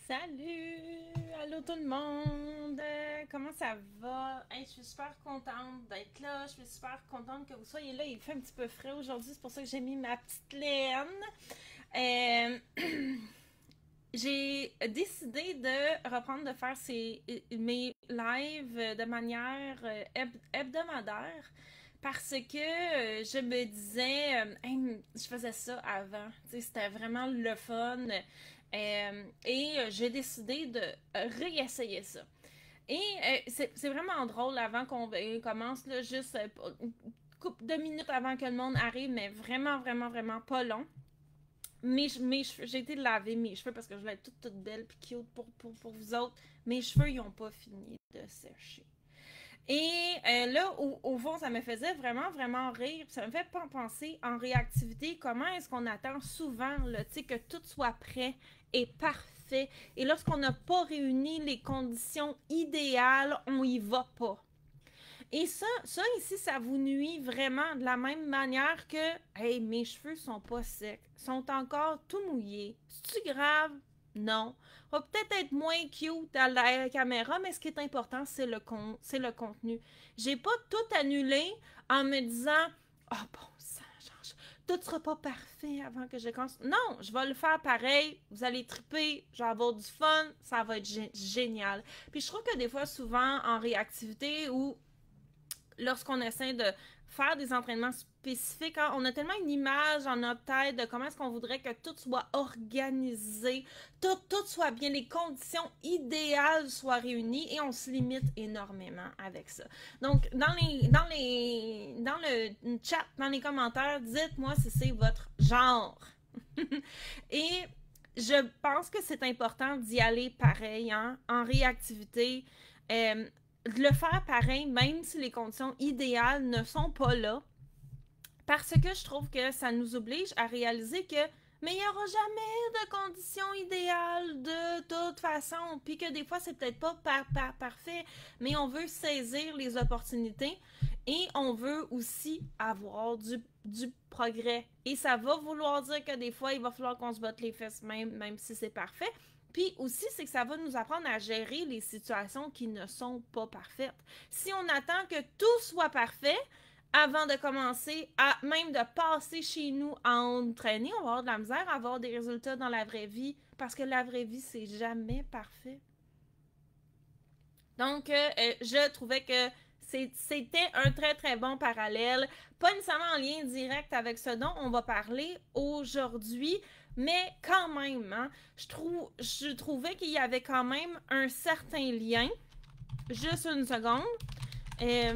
Salut! Allô tout le monde! Comment ça va? Hey, je suis super contente d'être là. Je suis super contente que vous soyez là. Il fait un petit peu frais aujourd'hui, c'est pour ça que j'ai mis ma petite laine. Euh, j'ai décidé de reprendre de faire mes lives de manière hebdomadaire parce que je me disais, hey, je faisais ça avant, tu sais, c'était vraiment le fun. Et j'ai décidé de réessayer ça. Et c'est vraiment drôle avant qu'on commence, là, juste une couple de minutes avant que le monde arrive, mais vraiment, vraiment, vraiment pas long. Mes cheveux, j'ai été laver mes cheveux parce que je voulais être toute belle et cute pour vous autres. Mes cheveux, ils n'ont pas fini de sécher. Et là, au fond, ça me faisait vraiment, vraiment rire. Ça me fait penser en réactivité, comment est-ce qu'on attend souvent là, que tout soit prêt et parfait. Et lorsqu'on n'a pas réuni les conditions idéales, on y va pas. Et ça ici, ça vous nuit vraiment de la même manière que hey, mes cheveux sont pas secs, sont encore tout mouillés. C'est-tu grave? Non. Va peut-être être moins cute à la caméra, mais ce qui est important, c'est le contenu. J'ai pas tout annulé en me disant oh bon sang, tout sera pas parfait avant que je commence. Non, je vais le faire pareil. Vous allez triper, je vais avoir du fun, ça va être génial. Puis je trouve que des fois, souvent en réactivité ou lorsqu'on essaie de faire des entraînements spécifiques, hein, on a tellement une image en notre tête de comment est-ce qu'on voudrait que tout soit organisé, tout soit bien, les conditions idéales soient réunies et on se limite énormément avec ça. Donc, dans le chat, dans les commentaires, dites-moi si c'est votre genre. Et je pense que c'est important d'y aller pareil, hein, en réactivité. De le faire pareil, même si les conditions idéales ne sont pas là, parce que je trouve que ça nous oblige à réaliser que mais il n'y aura jamais de conditions idéales de toute façon, puis que des fois c'est peut-être pas parfait, mais on veut saisir les opportunités et on veut aussi avoir du progrès. Et ça va vouloir dire que des fois il va falloir qu'on se batte les fesses même si c'est parfait. Puis aussi, c'est que ça va nous apprendre à gérer les situations qui ne sont pas parfaites. Si on attend que tout soit parfait, avant de commencer à même de passer chez nous à entraîner, on va avoir de la misère à avoir des résultats dans la vraie vie parce que la vraie vie, c'est jamais parfait. Donc, je trouvais que c'était un très très bon parallèle, pas nécessairement en lien direct avec ce dont on va parler aujourd'hui, mais quand même, hein, je trouvais qu'il y avait quand même un certain lien. Juste une seconde. Je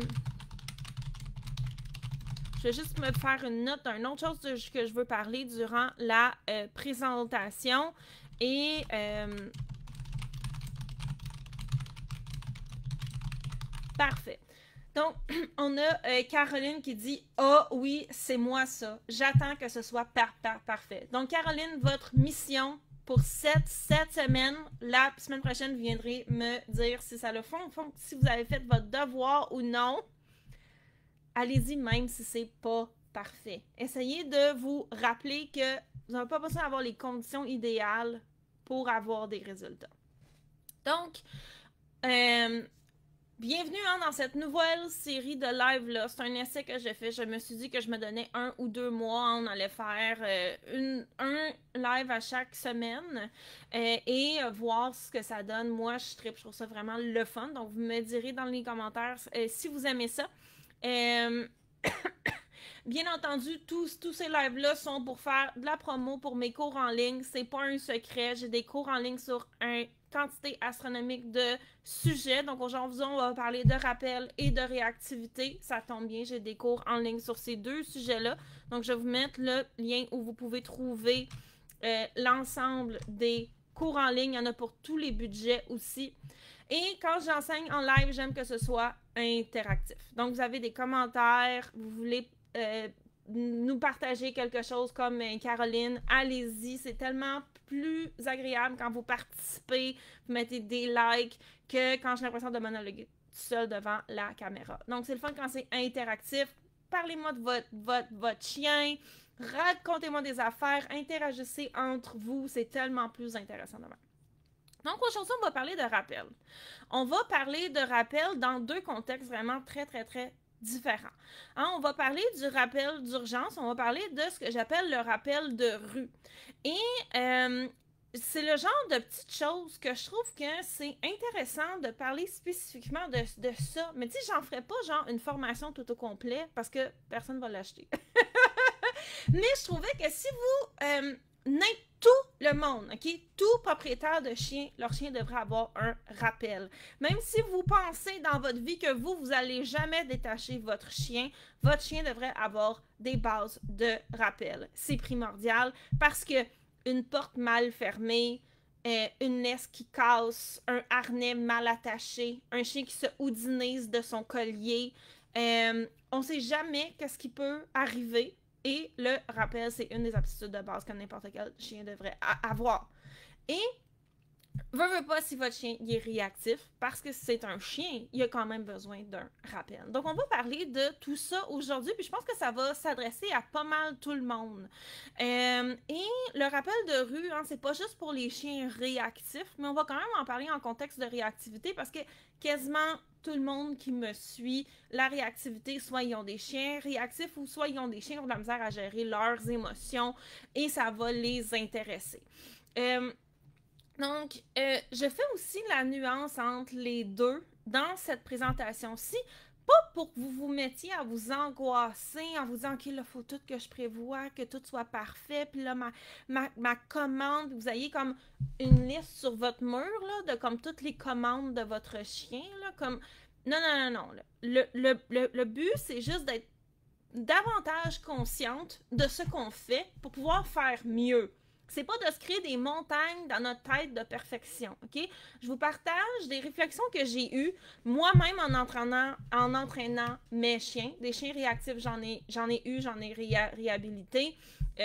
vais juste me faire une note d'une autre chose que je veux parler durant la présentation. Et parfait. Donc, on a Caroline qui dit « Ah oh, oui, c'est moi ça. J'attends que ce soit parfait. » Donc, Caroline, votre mission pour cette semaine, la semaine prochaine, vous viendrez me dire si ça le fond, si vous avez fait votre devoir ou non. Allez-y même si c'est pas parfait. Essayez de vous rappeler que vous n'avez pas besoin d'avoir les conditions idéales pour avoir des résultats. Donc, bienvenue hein, dans cette nouvelle série de live-là. C'est un essai que j'ai fait. Je me suis dit que je me donnais 1 ou 2 mois. On allait faire un live à chaque semaine et voir ce que ça donne. Moi, je trouve ça vraiment le fun. Donc, vous me direz dans les commentaires si vous aimez ça. Bien entendu, tous ces lives-là sont pour faire de la promo pour mes cours en ligne. C'est pas un secret. J'ai des cours en ligne sur une quantité astronomique de sujets. Donc aujourd'hui, on va parler de rappel et de réactivité. Ça tombe bien, j'ai des cours en ligne sur ces deux sujets-là. Donc je vais vous mettre le lien où vous pouvez trouver l'ensemble des cours en ligne. Il y en a pour tous les budgets aussi. Et quand j'enseigne en live, j'aime que ce soit interactif. Donc, vous avez des commentaires, vous voulez nous partager quelque chose comme Caroline, allez-y. C'est tellement plus agréable quand vous participez, vous mettez des likes que quand j'ai l'impression de monologuer tout seul devant la caméra. Donc, c'est le fun quand c'est interactif. Parlez-moi de votre chien, racontez-moi des affaires, interagissez entre vous. C'est tellement plus intéressant de même. Donc aujourd'hui, on va parler de rappel. On va parler de rappel dans deux contextes vraiment très, très, très différents. Hein, on va parler du rappel d'urgence, on va parler de ce que j'appelle le rappel de rue. Et c'est le genre de petites choses que je trouve que c'est intéressant de parler spécifiquement de ça. Mais tu sais, j'en ferai pas genre une formation tout au complet parce que personne va l'acheter. Mais je trouvais que si vous tout le monde, ok, tout propriétaire de chien, leur chien devrait avoir un rappel. Même si vous pensez dans votre vie que vous allez jamais détacher votre chien devrait avoir des bases de rappel. C'est primordial parce que une porte mal fermée, une laisse qui casse, un harnais mal attaché, un chien qui se houdinise de son collier, on ne sait jamais qu'est-ce qui peut arriver. Et le rappel, c'est une des aptitudes de base que n'importe quel chien devrait avoir. Et, veux pas si votre chien il est réactif, parce que c'est un chien, il a quand même besoin d'un rappel. Donc, on va parler de tout ça aujourd'hui, puis je pense que ça va s'adresser à pas mal tout le monde. Et le rappel de rue, hein, c'est pas juste pour les chiens réactifs, mais on va quand même en parler en contexte de réactivité, parce que quasiment tout le monde qui me suit, la réactivité, soit ils ont des chiens réactifs ou soit ils ont des chiens qui ont de la misère à gérer leurs émotions et ça va les intéresser. Donc, je fais aussi la nuance entre les deux dans cette présentation-ci, pas pour que vous vous mettiez à vous angoisser en vous disant « Ok, là, il faut tout que je prévoie, que tout soit parfait, puis là, ma commande, vous ayez comme une liste sur votre mur, là, de comme toutes les commandes de votre chien, là, comme... Non, non, non, non. Le but, c'est juste d'être davantage consciente de ce qu'on fait pour pouvoir faire mieux. C'est pas de se créer des montagnes dans notre tête de perfection, ok? Je vous partage des réflexions que j'ai eues moi-même en entraînant mes chiens. Des chiens réactifs, j'en ai réhabilité.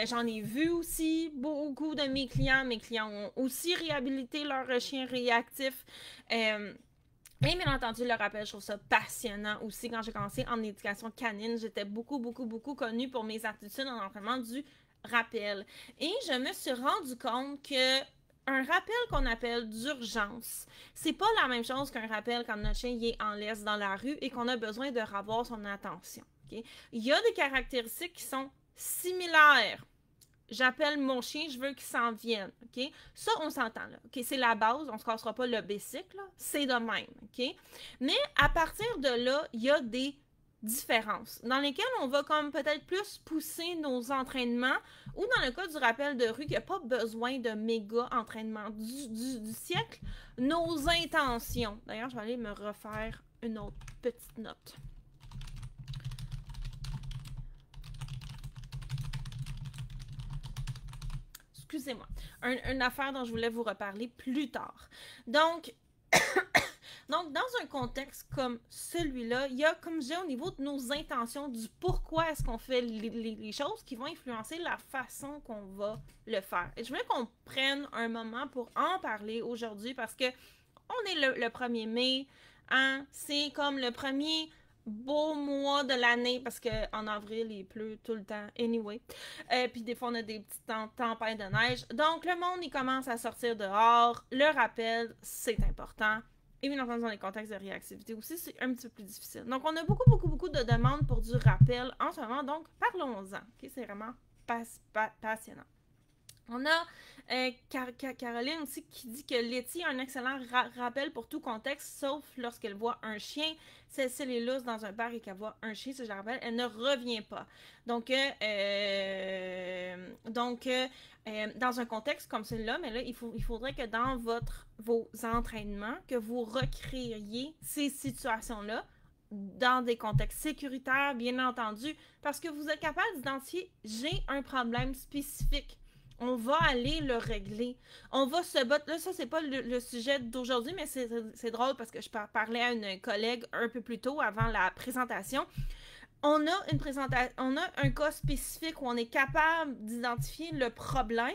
J'en ai vu aussi beaucoup de mes clients. Mes clients ont aussi réhabilité leurs chiens réactifs. Et bien entendu, le rappel, je trouve ça passionnant aussi. Quand j'ai commencé en éducation canine, j'étais beaucoup connue pour mes aptitudes en entraînement du rappel. Et je me suis rendu compte que un rappel qu'on appelle d'urgence, c'est pas la même chose qu'un rappel quand notre chien est en laisse dans la rue et qu'on a besoin de revoir son attention. Okay? Il y a des caractéristiques qui sont similaires. J'appelle mon chien, je veux qu'il s'en vienne, ok? Ça, on s'entend, là, ok? C'est la base, on se cassera pas le bicycle, là, c'est de même, ok? Mais à partir de là, il y a des différences dans lesquelles on va comme peut-être plus pousser nos entraînements ou dans le cas du rappel de rue, il n'y a pas besoin de méga entraînement du siècle, nos intentions. D'ailleurs, je vais aller me refaire une autre petite note. Excusez-moi, une affaire dont je voulais vous reparler plus tard. Donc, dans un contexte comme celui-là, il y a, comme je dis, au niveau de nos intentions, du pourquoi est-ce qu'on fait les choses qui vont influencer la façon qu'on va le faire. Et je voulais qu'on prenne un moment pour en parler aujourd'hui parce que on est le 1er mai, hein, c'est comme le premier beau mois de l'année parce qu'en avril, il pleut tout le temps anyway. Puis des fois, on a des petites tempêtes de neige. Donc, le monde, il commence à sortir dehors. Le rappel, c'est important. Et bien entendu, dans les contextes de réactivité aussi, c'est un petit peu plus difficile. Donc, on a beaucoup de demandes pour du rappel en ce moment. Donc, parlons-en. Okay? C'est vraiment passionnant. On a Caroline aussi qui dit que Letty a un excellent rappel pour tout contexte, sauf lorsqu'elle voit un chien. Si elle est lousse dans un parc et qu'elle voit un chien, si je la rappelle, elle ne revient pas. Donc, dans un contexte comme celui-là, mais là, il faudrait que dans vos entraînements, que vous recréiez ces situations-là dans des contextes sécuritaires, bien entendu, parce que vous êtes capable d'identifier « j'ai un problème spécifique ». On va aller le régler. On va se battre. Là, ça, c'est pas le sujet d'aujourd'hui, mais c'est drôle parce que je parlais à une collègue un peu plus tôt avant la présentation. On a un cas spécifique où on est capable d'identifier le problème.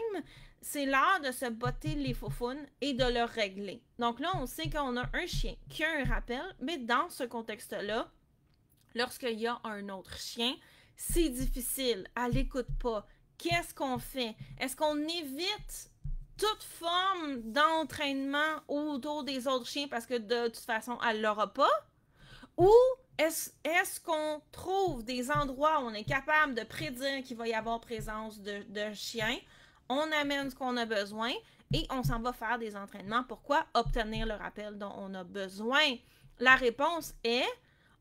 C'est l'heure de se botter les faufounes et de le régler. Donc là, on sait qu'on a un chien qui a un rappel, mais dans ce contexte-là, lorsqu'il y a un autre chien, c'est difficile. Elle n'écoute pas. Qu'est-ce qu'on fait? Est-ce qu'on évite toute forme d'entraînement autour des autres chiens parce que de toute façon, elle l'aura pas? Ou est-ce qu'on trouve des endroits où on est capable de prédire qu'il va y avoir présence de chiens, on amène ce qu'on a besoin et on s'en va faire des entraînements. Pourquoi? Obtenir le rappel dont on a besoin. La réponse est,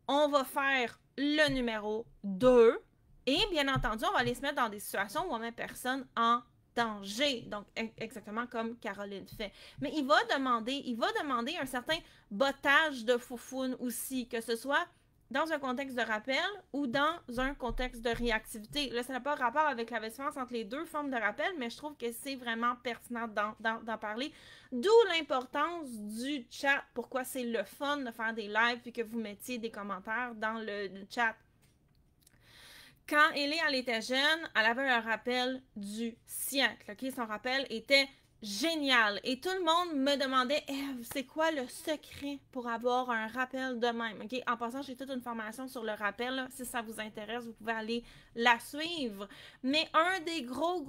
on va faire le numéro 2 et bien entendu, on va aller se mettre dans des situations où on met personne en danger. Donc, exactement comme Caroline fait. Mais il va demander un certain bottage de foufoune aussi, que ce soit dans un contexte de rappel ou dans un contexte de réactivité. Là, ça n'a pas rapport avec la différence entre les deux formes de rappel, mais je trouve que c'est vraiment pertinent d'en parler. D'où l'importance du chat, pourquoi c'est le fun de faire des lives et que vous mettiez des commentaires dans le chat. Quand Ellie, elle était jeune, elle avait un rappel du siècle. Okay? Son rappel était génial. Et tout le monde me demandait, c'est quoi le secret pour avoir un rappel de même? Okay? En passant, j'ai toute une formation sur le rappel. Là. Si ça vous intéresse, vous pouvez aller la suivre. Mais un des gros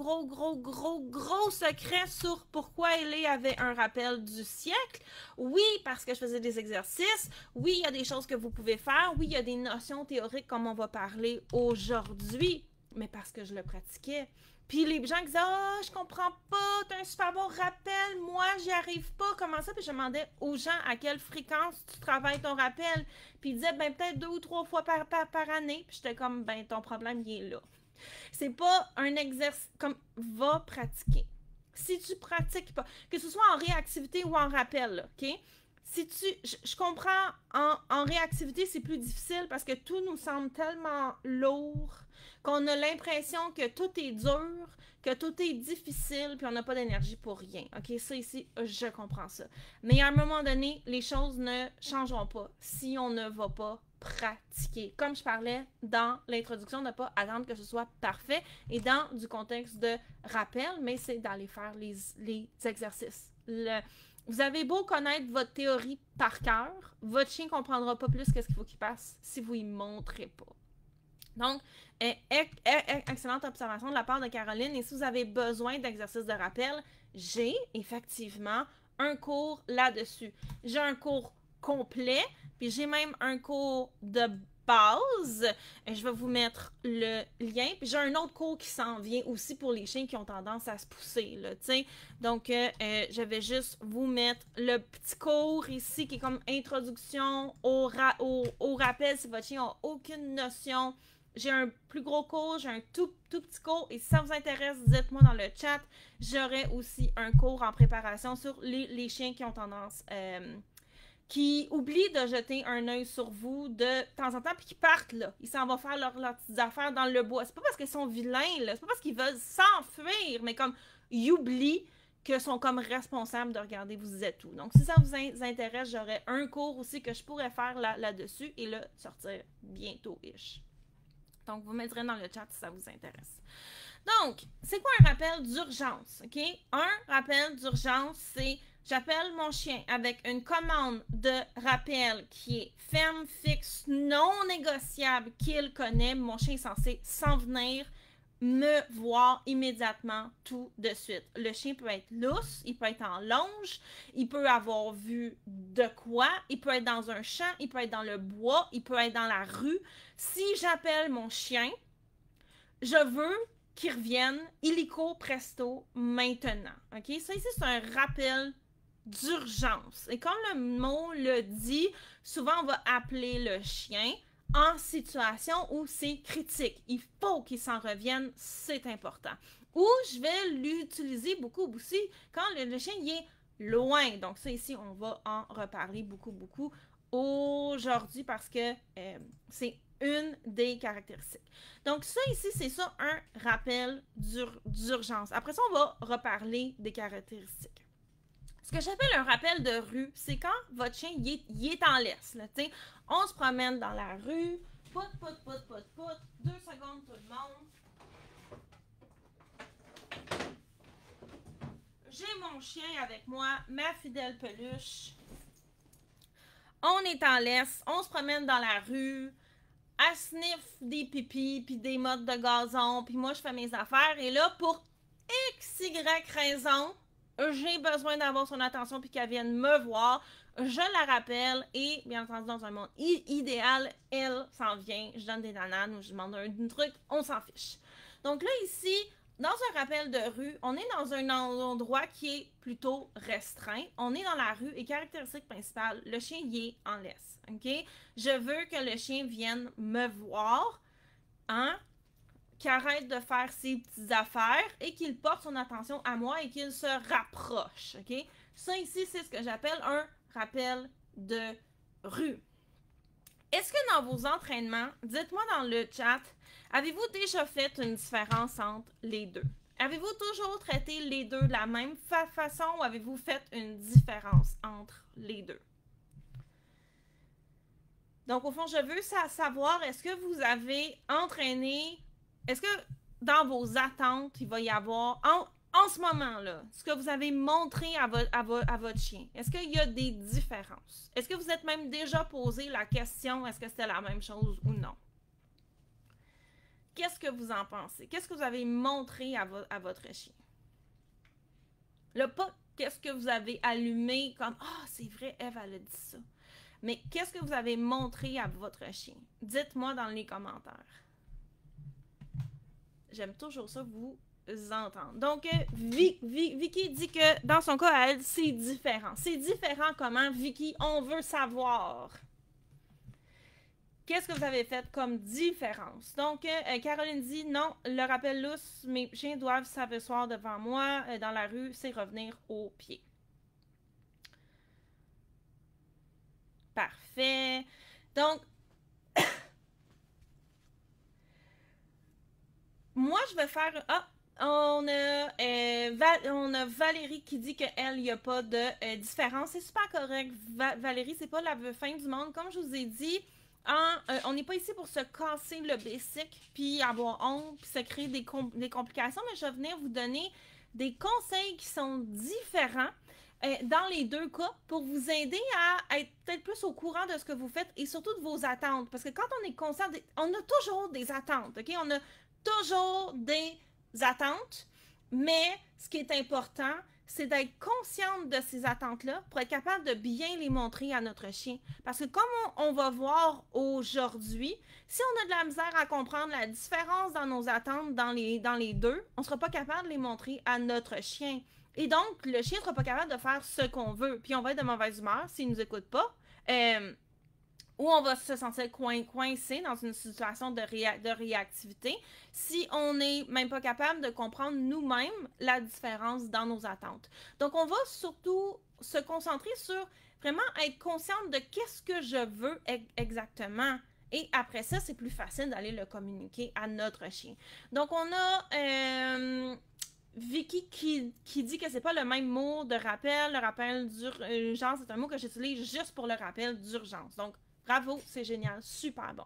secrets sur pourquoi Ellie avait un rappel du siècle, oui, parce que je faisais des exercices. Oui, il y a des choses que vous pouvez faire. Oui, il y a des notions théoriques comme on va parler aujourd'hui. Mais parce que je le pratiquais. Puis les gens disaient « Ah, je comprends pas, t'as un super bon rappel, moi, j'y arrive pas, comment ça? » Puis je demandais aux gens à quelle fréquence tu travailles ton rappel. Puis ils disaient « Ben, peut-être 2 ou 3 fois par année. » Puis j'étais comme « Ben, ton problème, il est là. » C'est pas un exercice comme « Va pratiquer. » Si tu pratiques pas, que ce soit en réactivité ou en rappel, là, OK? Si je comprends, en réactivité, c'est plus difficile parce que tout nous semble tellement lourd qu'on a l'impression que tout est dur, que tout est difficile, puis on n'a pas d'énergie pour rien. OK, ça ici, je comprends ça. Mais à un moment donné, les choses ne changeront pas si on ne va pas pratiquer. Comme je parlais dans l'introduction, de ne pas attendre que ce soit parfait et dans du contexte de rappel, mais c'est d'aller faire les exercices. Vous avez beau connaître votre théorie par cœur, votre chien ne comprendra pas plus qu'est-ce qu'il faut qu'il fasse si vous ne lui montrez pas. Donc, excellente observation de la part de Caroline. Et si vous avez besoin d'exercices de rappel, j'ai effectivement un cours là-dessus. J'ai un cours complet, puis j'ai même un cours de base. Je vais vous mettre le lien. Puis j'ai un autre cours qui s'en vient aussi pour les chiens qui ont tendance à se pousser, là, t'sais. Donc, je vais juste vous mettre le petit cours ici qui est comme introduction au rappel si votre chien n'a aucune notion. J'ai un plus gros cours, j'ai un tout petit cours. Et si ça vous intéresse, dites-moi dans le chat. J'aurai aussi un cours en préparation sur les chiens qui ont tendance... qui oublient de jeter un œil sur vous de temps en temps, puis qui partent, là. Ils s'en vont faire leurs petites affaires dans le bois. C'est pas parce qu'ils sont vilains, là. C'est pas parce qu'ils veulent s'enfuir, mais comme, ils oublient qu'ils sont comme responsables de regarder vous êtes où. Donc, si ça vous intéresse, j'aurai un cours aussi que je pourrais faire là-dessus et le sortir bientôt-ish. Donc, vous mettrez dans le chat si ça vous intéresse. Donc, c'est quoi un rappel d'urgence, OK? Un rappel d'urgence, c'est j'appelle mon chien avec une commande de rappel qui est ferme, fixe, non négociable, qu'il connaît. Mon chien est censé s'en venir, me voir immédiatement tout de suite. Le chien peut être lousse, il peut être en longe, il peut avoir vu de quoi, il peut être dans un champ, il peut être dans le bois, il peut être dans la rue. Si j'appelle mon chien, je veux qu'il revienne illico presto maintenant. OK? Ça ici, c'est un rappel d'urgence. Et comme le mot le dit, souvent on va appeler le chien en situation où c'est critique. Il faut qu'il s'en revienne, c'est important. Ou je vais l'utiliser beaucoup aussi quand le chien il est loin. Donc ça ici, on va en reparler beaucoup aujourd'hui parce que c'est une des caractéristiques. Donc ça ici, c'est ça un rappel d'urgence. Après ça, on va reparler des caractéristiques. Ce que j'appelle un rappel de rue, c'est quand votre chien il est en laisse. Là, on se promène dans la rue, pout. 2 secondes tout le monde. J'ai mon chien avec moi, ma fidèle peluche. On est en laisse, on se promène dans la rue, elle sniffe des pipis puis des mottes de gazon, puis moi je fais mes affaires. Et là, pour XY raison, j'ai besoin d'avoir son attention puis qu'elle vienne me voir, je la rappelle et, bien entendu, dans un monde idéal, elle s'en vient, je donne des bananes ou je demande un truc, on s'en fiche. Donc là, ici, dans un rappel de rue, on est dans un endroit qui est plutôt restreint. On est dans la rue et caractéristique principale, le chien y est en laisse. OK? Je veux que le chien vienne me voir, hein? Qu'il arrête de faire ses petites affaires et qu'il porte son attention à moi et qu'il se rapproche. OK? Ça ici, c'est ce que j'appelle un rappel de rue. Est-ce que dans vos entraînements, dites-moi dans le chat, avez-vous déjà fait une différence entre les deux? Avez-vous toujours traité les deux de la même façon ou avez-vous fait une différence entre les deux? Donc, au fond, je veux savoir, est-ce que vous avez entraîné, est-ce que dans vos attentes, il va y avoir, en ce moment-là, ce que vous avez montré à votre chien, est-ce qu'il y a des différences? Est-ce que vous êtes même déjà posé la question, est-ce que c'était la même chose ou non? Qu'est-ce que vous en pensez? Qu'est-ce que vous avez montré à votre chien? Là, pas qu'est-ce que vous avez allumé comme « Ah, c'est vrai, Eve, elle a dit ça. » Mais qu'est-ce que vous avez montré à votre chien? Dites-moi dans les commentaires. J'aime toujours ça vous entendre. Donc, Vicky dit que dans son cas, à elle, c'est différent. C'est différent comment, Vicky? On veut savoir. Qu'est-ce que vous avez fait comme différence? Donc, Caroline dit, non, le rappel lousse, mes chiens doivent s'asseoir devant moi dans la rue, c'est revenir au pied. Parfait. Donc, moi, je vais faire... Ah, on a Valérie qui dit qu'elle, il n'y a pas de différence. C'est super correct, Valérie, c'est pas la fin du monde. Comme je vous ai dit, on n'est pas ici pour se casser le basic, puis avoir honte, puis se créer des complications, mais je vais venir vous donner des conseils qui sont différents dans les deux cas pour vous aider à être peut-être plus au courant de ce que vous faites et surtout de vos attentes. Parce que quand on est conscient, on a toujours des attentes, OK? On a toujours des attentes, mais ce qui est important, c'est d'être consciente de ces attentes-là pour être capable de bien les montrer à notre chien. Parce que comme on va voir aujourd'hui, si on a de la misère à comprendre la différence dans nos attentes dans les deux, on ne sera pas capable de les montrer à notre chien. Et donc, le chien ne sera pas capable de faire ce qu'on veut. Puis on va être de mauvaise humeur s'il ne nous écoute pas. Ou on va se sentir coincé dans une situation de réactivité si on n'est même pas capable de comprendre nous-mêmes la différence dans nos attentes. Donc, on va surtout se concentrer sur vraiment être consciente de qu'est-ce que je veux exactement. Et après ça, c'est plus facile d'aller le communiquer à notre chien. Donc, on a Vicky qui dit que c'est pas le même mot de rappel. Le rappel d'urgence, c'est un mot que j'utilise juste pour le rappel d'urgence. Donc, bravo, c'est génial, super bon.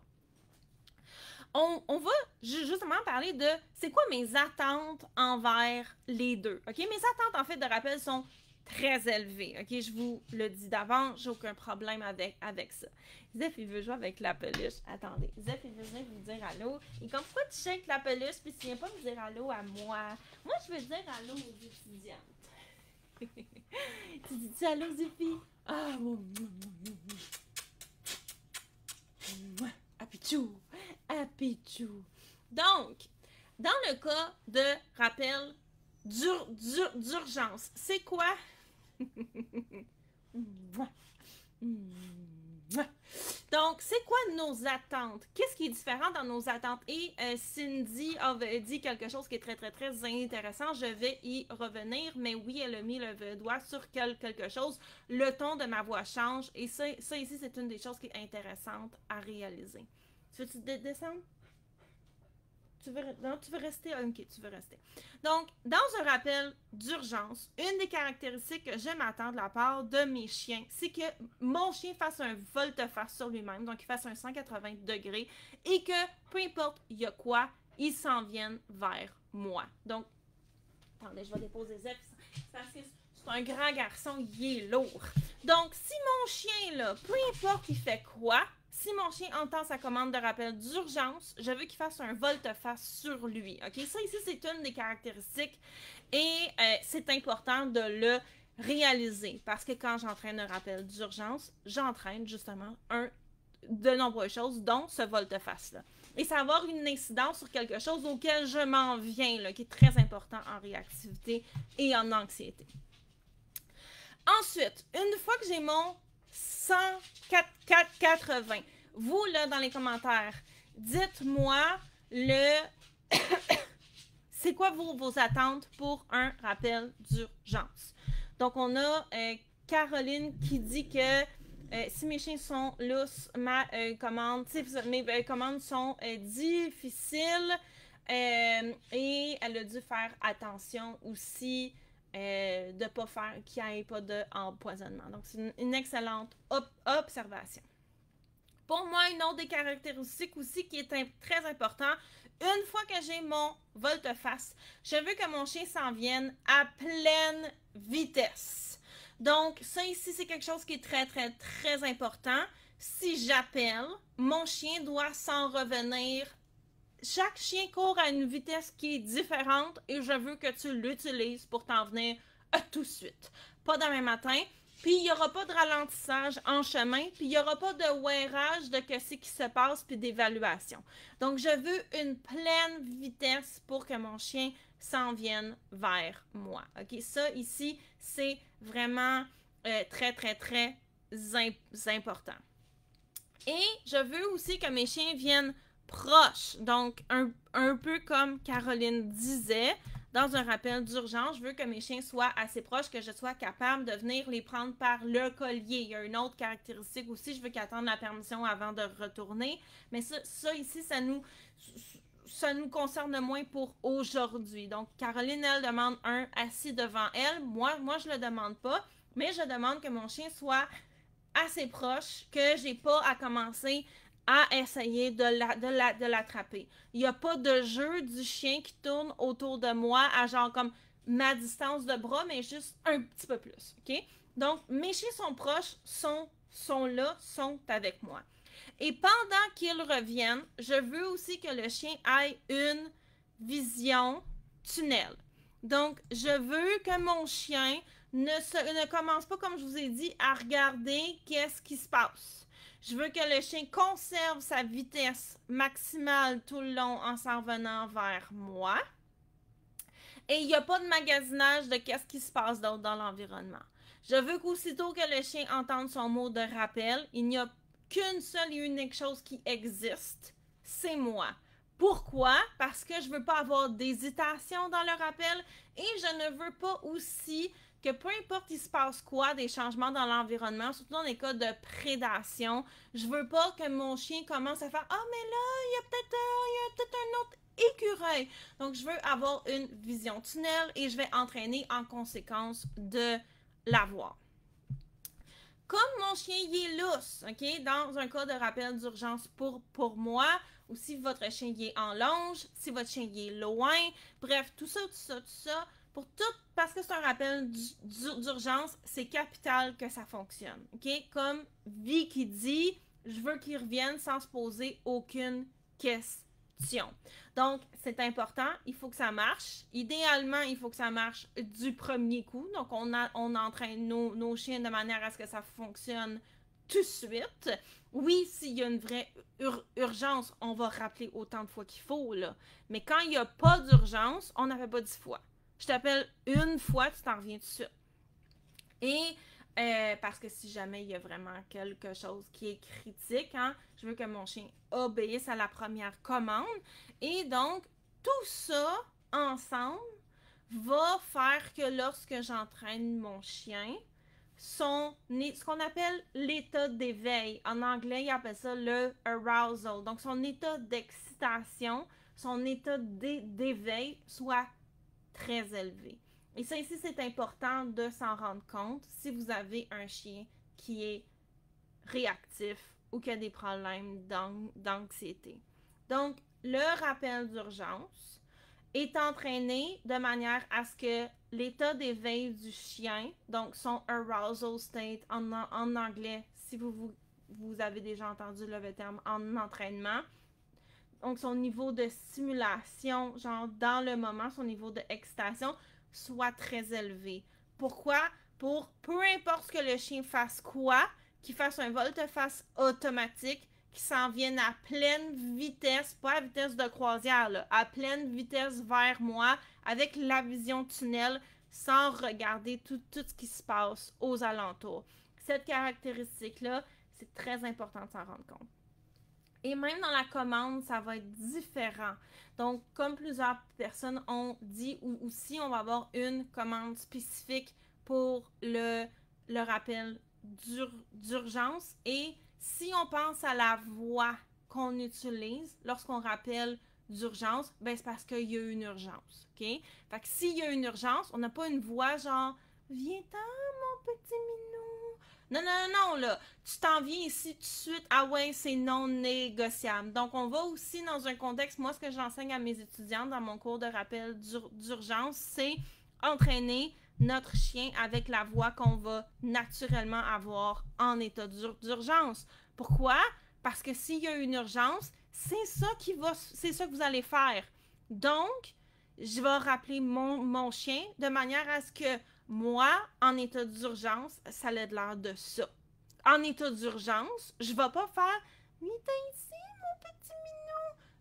On va justement parler de c'est quoi mes attentes envers les deux. OK? Mes attentes, en fait, de rappel sont très élevées. OK? Je vous le dis d'avance, j'ai aucun problème avec ça. Zeph, il veut jouer avec la peluche. Attendez, Zeph, il veut venir vous dire allô. Et comme pourquoi tu shakes la peluche puis tu viens pas me dire allô à moi? Moi, je veux dire allô aux étudiantes. Tu dis-tu allô, Zephy? Ah, Apichou! Apichou! Donc, dans le cas de rappel d'urgence, c'est quoi? Donc, c'est quoi nos attentes? Qu'est-ce qui est différent dans nos attentes? Et Cindy avait dit quelque chose qui est très, très, très intéressant. Je vais y revenir, mais oui, elle a mis le doigt sur quelque chose. Le ton de ma voix change. Et ça ici, c'est une des choses qui est intéressante à réaliser. Tu veux-tu descendre? Non, tu veux rester? Ok, tu veux rester. Donc, dans un rappel d'urgence, une des caractéristiques que je m'attends de la part de mes chiens, c'est que mon chien fasse un volte-face sur lui-même, donc il fasse un 180 degrés, et que, peu importe il y a quoi, il s'en vienne vers moi. Donc, attendez, je vais déposer Zeph, parce que c'est un grand garçon, il est lourd. Donc, si mon chien, là, peu importe il fait quoi, si mon chien entend sa commande de rappel d'urgence, je veux qu'il fasse un volte-face sur lui. OK? Ça ici, c'est une des caractéristiques et c'est important de le réaliser parce que quand j'entraîne un rappel d'urgence, j'entraîne justement de nombreuses choses, dont ce volte-face-là. Et ça va avoir une incidence sur quelque chose auquel je m'en viens, là, qui est très important en réactivité et en anxiété. Ensuite, une fois que j'ai mon 180, vous, là, dans les commentaires, dites-moi c'est quoi vos attentes pour un rappel d'urgence. Donc, on a Caroline qui dit que si mes chiens sont lousses, mes commandes sont difficiles et elle a dû faire attention aussi de ne pas faire qu'il n'y ait pas d'empoisonnement. Donc, c'est une excellente observation. Pour moi, une autre des caractéristiques aussi qui est très important, une fois que j'ai mon volte-face, je veux que mon chien s'en vienne à pleine vitesse. Donc, ça ici, c'est quelque chose qui est très, très, très important. Si j'appelle, mon chien doit s'en revenir. Chaque chien court à une vitesse qui est différente et je veux que tu l'utilises pour t'en venir tout de suite. Pas demain matin. Puis, il n'y aura pas de ralentissage en chemin. Puis, il n'y aura pas de wearage de ce qui se passe puis d'évaluation. Donc, je veux une pleine vitesse pour que mon chien s'en vienne vers moi. OK? Ça, ici, c'est vraiment très, très, très important. Et je veux aussi que mes chiens viennent proches. Donc, un peu comme Caroline disait, dans un rappel d'urgence, je veux que mes chiens soient assez proches, que je sois capable de venir les prendre par le collier. Il y a une autre caractéristique aussi, je veux qu'ils attendent la permission avant de retourner. Mais ça ici, ça nous concerne moins pour aujourd'hui. Donc, Caroline, elle demande un assis devant elle. Moi, je le demande pas, mais je demande que mon chien soit assez proche, que j'ai pas à commencer à essayer de l'attraper. Il n'y a pas de jeu du chien qui tourne autour de moi à genre comme ma distance de bras, mais juste un petit peu plus. OK? Donc, mes chiens sont proches, sont là, sont avec moi. Et pendant qu'ils reviennent, je veux aussi que le chien ait une vision tunnel. Donc, je veux que mon chien ne commence pas, comme je vous ai dit, à regarder qu'est-ce qui se passe. Je veux que le chien conserve sa vitesse maximale tout le long en s'en venant vers moi. Et il n'y a pas de magasinage de qu'est-ce qui se passe d'autre dans l'environnement. Je veux qu'aussitôt que le chien entende son mot de rappel, il n'y a qu'une seule et unique chose qui existe, c'est moi. Pourquoi? Parce que je ne veux pas avoir d'hésitation dans le rappel et je ne veux pas aussi que peu importe il se passe quoi, des changements dans l'environnement, surtout dans les cas de prédation, je veux pas que mon chien commence à faire « Ah, mais là, il y a peut-être un autre écureuil. » Donc, je veux avoir une vision tunnel et je vais entraîner en conséquence de l'avoir. Comme mon chien y est lousse, OK, dans un cas de rappel d'urgence pour moi, ou si votre chien y est en longe, si votre chien y est loin, bref, tout ça, pour tout, parce que c'est un rappel d'urgence, c'est capital que ça fonctionne, OK? Comme Vicky dit, je veux qu'il revienne sans se poser aucune question. Donc, c'est important, il faut que ça marche. Idéalement, il faut que ça marche du premier coup. Donc, on entraîne nos chiens de manière à ce que ça fonctionne tout de suite. Oui, s'il y a une vraie urgence, on va rappeler autant de fois qu'il faut, là. Mais quand il n'y a pas d'urgence, on n'en fait pas 10 fois. Je t'appelle une fois, tu t'en reviens tout de suite. Et parce que si jamais il y a vraiment quelque chose qui est critique, hein, je veux que mon chien obéisse à la première commande. Et donc, tout ça ensemble va faire que lorsque j'entraîne mon chien, ce qu'on appelle l'état d'éveil. En anglais, ils appellent ça le arousal. Donc, son état d'excitation, son état d'éveil soit très élevé. Et ça ici, c'est important de s'en rendre compte si vous avez un chien qui est réactif ou qui a des problèmes d'anxiété. Donc, le rappel d'urgence est entraîné de manière à ce que l'état d'éveil du chien, donc son arousal state en anglais, si vous vous avez déjà entendu le terme en entraînement. Donc, son niveau de stimulation, genre dans le moment, son niveau d'excitation soit très élevé. Pourquoi? Pour peu importe que le chien fasse quoi, qu'il fasse un volte-face automatique, qu'il s'en vienne à pleine vitesse, pas à vitesse de croisière, là, à pleine vitesse vers moi, avec la vision tunnel, sans regarder tout ce qui se passe aux alentours. Cette caractéristique-là, c'est très important de s'en rendre compte. Et même dans la commande, ça va être différent. Donc, comme plusieurs personnes ont dit, ou aussi on va avoir une commande spécifique pour le rappel d'urgence. Et si on pense à la voix qu'on utilise lorsqu'on rappelle d'urgence, ben c'est parce qu'il y a une urgence, OK? Fait que s'il y a une urgence, on n'a pas une voix genre « Viens-t'en, mon petit minou! » Non, non, non, là, tu t'en viens ici tout de suite, ah ouais, c'est non négociable. Donc, on va aussi dans un contexte, moi, ce que j'enseigne à mes étudiantes dans mon cours de rappel d'urgence, c'est entraîner notre chien avec la voix qu'on va naturellement avoir en état d'urgence. Pourquoi? Parce que s'il y a une urgence, c'est ça que vous allez faire. Donc, je vais rappeler mon chien de manière à ce que moi, en état d'urgence, ça a l'air de ça. En état d'urgence, je vais pas faire « Viens ici, mon petit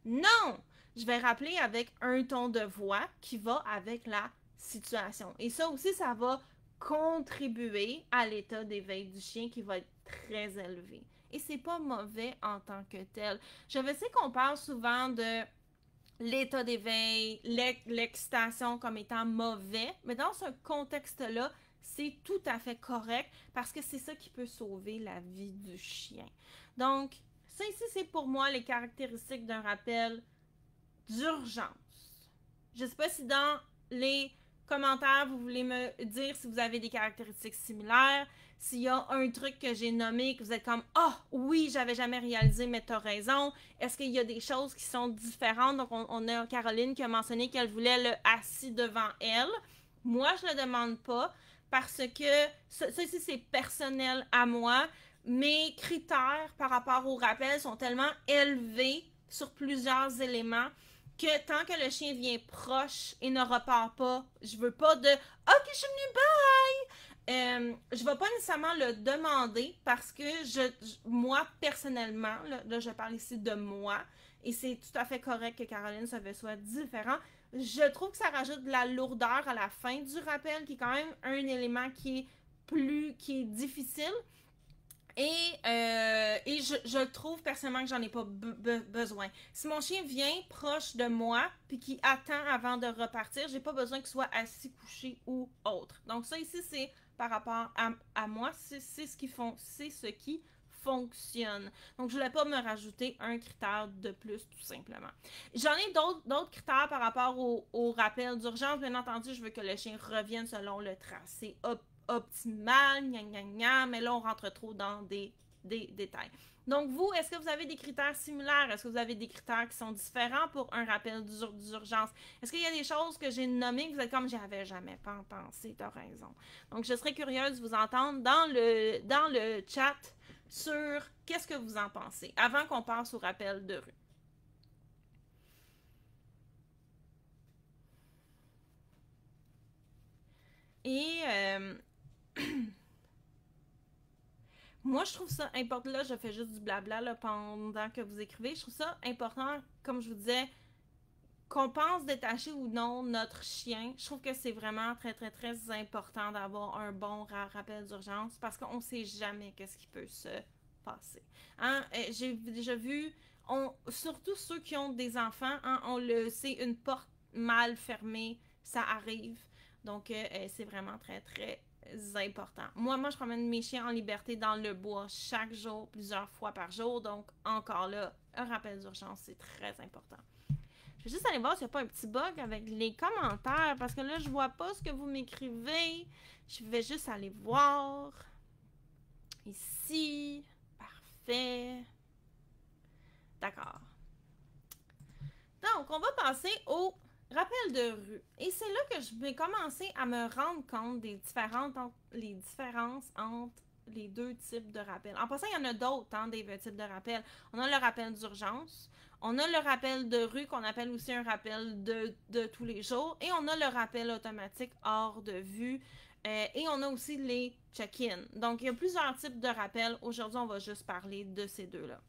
minou! » Non! Je vais rappeler avec un ton de voix qui va avec la situation. Et ça aussi, ça va contribuer à l'état d'éveil du chien qui va être très élevé. Et c'est pas mauvais en tant que tel. Je sais qu'on parle souvent de l'état d'éveil, l'excitation comme étant mauvais, mais dans ce contexte-là, c'est tout à fait correct parce que c'est ça qui peut sauver la vie du chien. Donc, ça ici, c'est pour moi les caractéristiques d'un rappel d'urgence. Je ne sais pas si dans les commentaires, vous voulez me dire si vous avez des caractéristiques similaires, s'il y a un truc que j'ai nommé, que vous êtes comme « Ah, oh, oui, j'avais jamais réalisé, mais t'as raison. » Est-ce qu'il y a des choses qui sont différentes? Donc, on a Caroline qui a mentionné qu'elle voulait le assis devant elle. Moi, je le demande pas parce que ça ici, c'est personnel à moi. Mes critères par rapport au rappel sont tellement élevés sur plusieurs éléments que tant que le chien vient proche et ne repart pas, je veux pas de « Ok, je suis venue, bye! » Je vais pas nécessairement le demander parce que moi, personnellement, là, je parle ici de moi, et c'est tout à fait correct que Caroline soit différent. Je trouve que ça rajoute de la lourdeur à la fin du rappel, qui est quand même un élément qui est difficile. Et je trouve personnellement que j'en ai pas besoin. Si mon chien vient proche de moi puis qu'il attend avant de repartir, j'ai pas besoin qu'il soit assis, couché ou autre. Donc ça ici, c'est par rapport à moi, c'est ce qui fonctionne. Donc je voulais pas me rajouter un critère de plus tout simplement. J'en ai d'autres critères par rapport au rappel d'urgence. Bien entendu, je veux que le chien revienne selon le tracé optimal, mais là, on rentre trop dans des détails. Donc, vous, est-ce que vous avez des critères similaires? Est-ce que vous avez des critères qui sont différents pour un rappel d'urgence? Est-ce qu'il y a des choses que j'ai nommées que vous êtes comme, j'y avais jamais pensé, t'as raison. Donc, je serais curieuse de vous entendre dans le chat sur qu'est-ce que vous en pensez avant qu'on passe au rappel de rue. Et moi, je trouve ça important. Là, je fais juste du blabla là, pendant que vous écrivez. Je trouve ça important, comme je vous disais, qu'on pense détacher ou non notre chien. Je trouve que c'est vraiment très, très, très important d'avoir un bon rappel d'urgence parce qu'on ne sait jamais qu'est-ce qui peut se passer. Hein? J'ai déjà vu, surtout ceux qui ont des enfants, hein, on le sait, une porte mal fermée, ça arrive. Donc, c'est vraiment très, très important. Moi, je promène mes chiens en liberté dans le bois chaque jour, plusieurs fois par jour. Donc, encore là, un rappel d'urgence, c'est très important. Je vais juste aller voir s'il n'y a pas un petit bug avec les commentaires, parce que là, je vois pas ce que vous m'écrivez. Je vais juste aller voir. Ici. Parfait. D'accord. Donc, on va passer au rappel de rue. Et c'est là que je vais commencer à me rendre compte des différences entre les deux types de rappels. En passant, il y en a d'autres, hein, des types de rappels. On a le rappel d'urgence, on a le rappel de rue qu'on appelle aussi un rappel de tous les jours, et on a le rappel automatique hors de vue, et on a aussi les check-in. Donc, il y a plusieurs types de rappels. Aujourd'hui, on va juste parler de ces deux-là.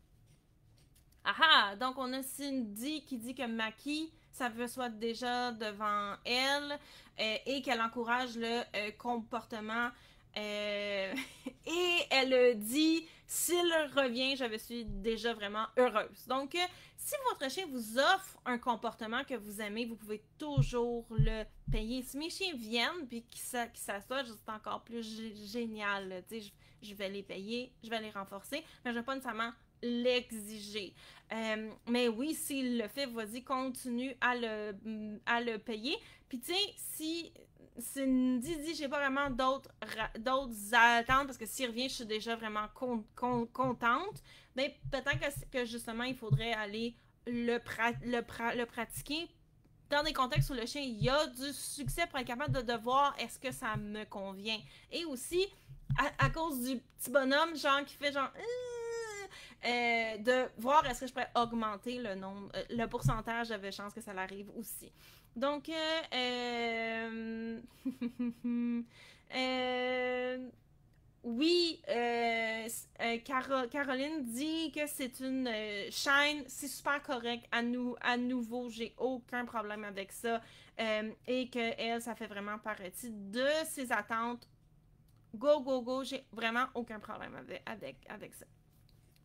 Ah! Donc, on a Cindy qui dit que Maki s'aperçoit déjà devant elle et qu'elle encourage le comportement. Et elle dit, s'il revient, je suis déjà vraiment heureuse. Donc, si votre chien vous offre un comportement que vous aimez, vous pouvez toujours le payer. Si mes chiens viennent puis qu'ils s'assoient, c'est encore plus génial. Je vais les payer, je vais les renforcer, mais je ne vais pas nécessairement l'exiger. Mais oui, s'il le fait, vas-y, continue à le payer. Puis tu sais, si Cindy dit j'ai pas vraiment d'autres attentes parce que s'il revient, je suis déjà vraiment contente, mais peut-être que justement, il faudrait aller le pratiquer dans des contextes où le chien il y a du succès pour être capable de voir est-ce que ça me convient. Et aussi, à cause du petit bonhomme, genre, qui fait genre... de voir est-ce que je pourrais augmenter le pourcentage de chances que ça l'arrive aussi. Donc, oui, Caroline dit que c'est une chaîne, c'est super correct. À nouveau, j'ai aucun problème avec ça. Et que elle, ça fait vraiment partie de ses attentes. Go, go, go, j'ai vraiment aucun problème avec ça.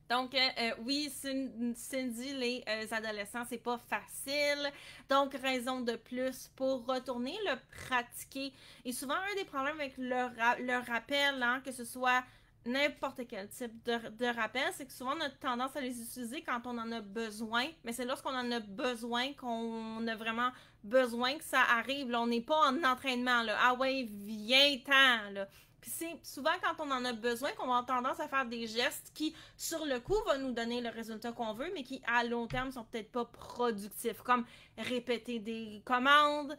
Donc, oui, Cindy, les adolescents, c'est pas facile. Donc, raison de plus pour retourner le pratiquer. Et souvent, un des problèmes avec le rappel, hein, que ce soit n'importe quel type de rappel, c'est que souvent, on a tendance à les utiliser quand on en a besoin. Mais c'est lorsqu'on en a besoin qu'on a vraiment besoin que ça arrive. Là, on n'est pas en entraînement. Là. Ah ouais, viens-t'en, là. Puis c'est souvent quand on en a besoin qu'on va avoir tendance à faire des gestes qui, sur le coup, vont nous donner le résultat qu'on veut, mais qui, à long terme, sont peut-être pas productifs. Comme répéter des commandes,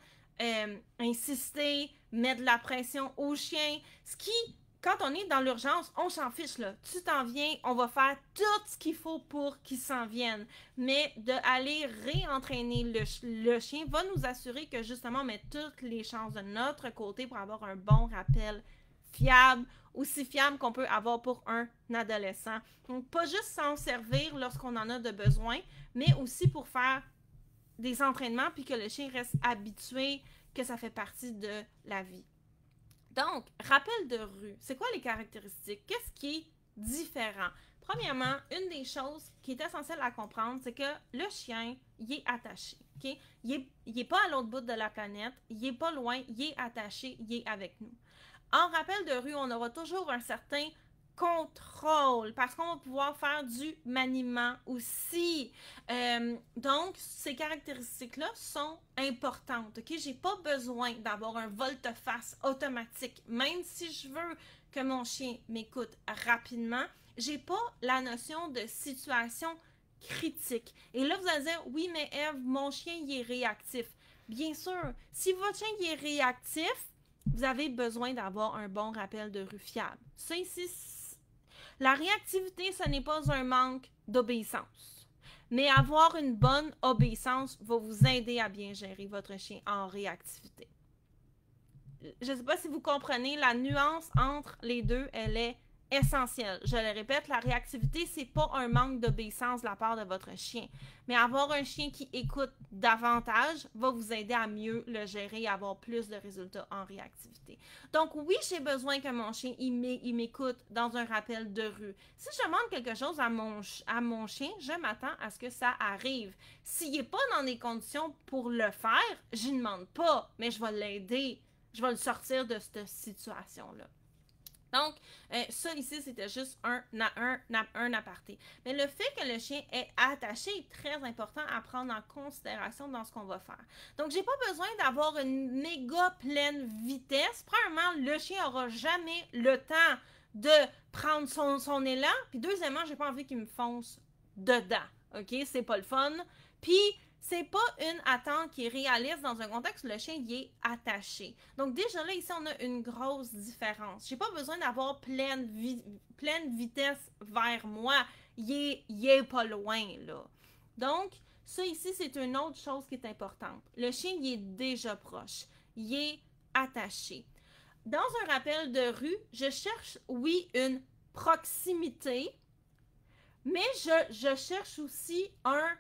insister, mettre de la pression au chien. Ce qui, quand on est dans l'urgence, on s'en fiche, là. Tu t'en viens, on va faire tout ce qu'il faut pour qu'il s'en vienne. Mais d'aller réentraîner le chien va nous assurer que, justement, on met toutes les chances de notre côté pour avoir un bon rappel fiable, aussi fiable qu'on peut avoir pour un adolescent. Donc, pas juste s'en servir lorsqu'on en a de besoin, mais aussi pour faire des entraînements puis que le chien reste habitué, que ça fait partie de la vie. Donc, rappel de rue, c'est quoi les caractéristiques? Qu'est-ce qui est différent? Premièrement, une des choses qui est essentielle à comprendre, c'est que le chien, il est attaché. Okay? Il est pas à l'autre bout de la planète, il est pas loin, il est attaché, il est avec nous. En rappel de rue, on aura toujours un certain contrôle parce qu'on va pouvoir faire du maniement aussi. Donc, ces caractéristiques-là sont importantes. Okay? J'ai pas besoin d'avoir un volte-face automatique. Même si je veux que mon chien m'écoute rapidement, j'ai pas la notion de situation critique. Et là, vous allez dire, oui, mais Ève, mon chien, il est réactif. Bien sûr, si votre chien il est réactif, vous avez besoin d'avoir un bon rappel de rue fiable. Ça ici, la réactivité, ce n'est pas un manque d'obéissance. Mais avoir une bonne obéissance va vous aider à bien gérer votre chien en réactivité. Je ne sais pas si vous comprenez, la nuance entre les deux, elle est essentielle. Je le répète, la réactivité, c'est pas un manque d'obéissance de la part de votre chien. Mais avoir un chien qui écoute davantage va vous aider à mieux le gérer et avoir plus de résultats en réactivité. Donc oui, j'ai besoin que mon chien il m'écoute dans un rappel de rue. Si je demande quelque chose à mon chien, je m'attends à ce que ça arrive. S'il n'est pas dans des conditions pour le faire, je ne demande pas, mais je vais l'aider. Je vais le sortir de cette situation-là. Donc, ça ici, c'était juste un aparté. Mais le fait que le chien est attaché est très important à prendre en considération dans ce qu'on va faire. Donc, j'ai pas besoin d'avoir une méga pleine vitesse. Premièrement, le chien n'aura jamais le temps de prendre son élan. Puis deuxièmement, j'ai pas envie qu'il me fonce dedans. OK? C'est pas le fun. Puis, c'est pas une attente qui est réaliste dans un contexte où le chien y est attaché. Donc déjà là, ici, on a une grosse différence. J'ai pas besoin d'avoir pleine vitesse vers moi. Il est pas loin, là. Donc, ça ici, c'est une autre chose qui est importante. Le chien, il est déjà proche. Il est attaché. Dans un rappel de rue, je cherche, oui, une proximité, mais je cherche aussi un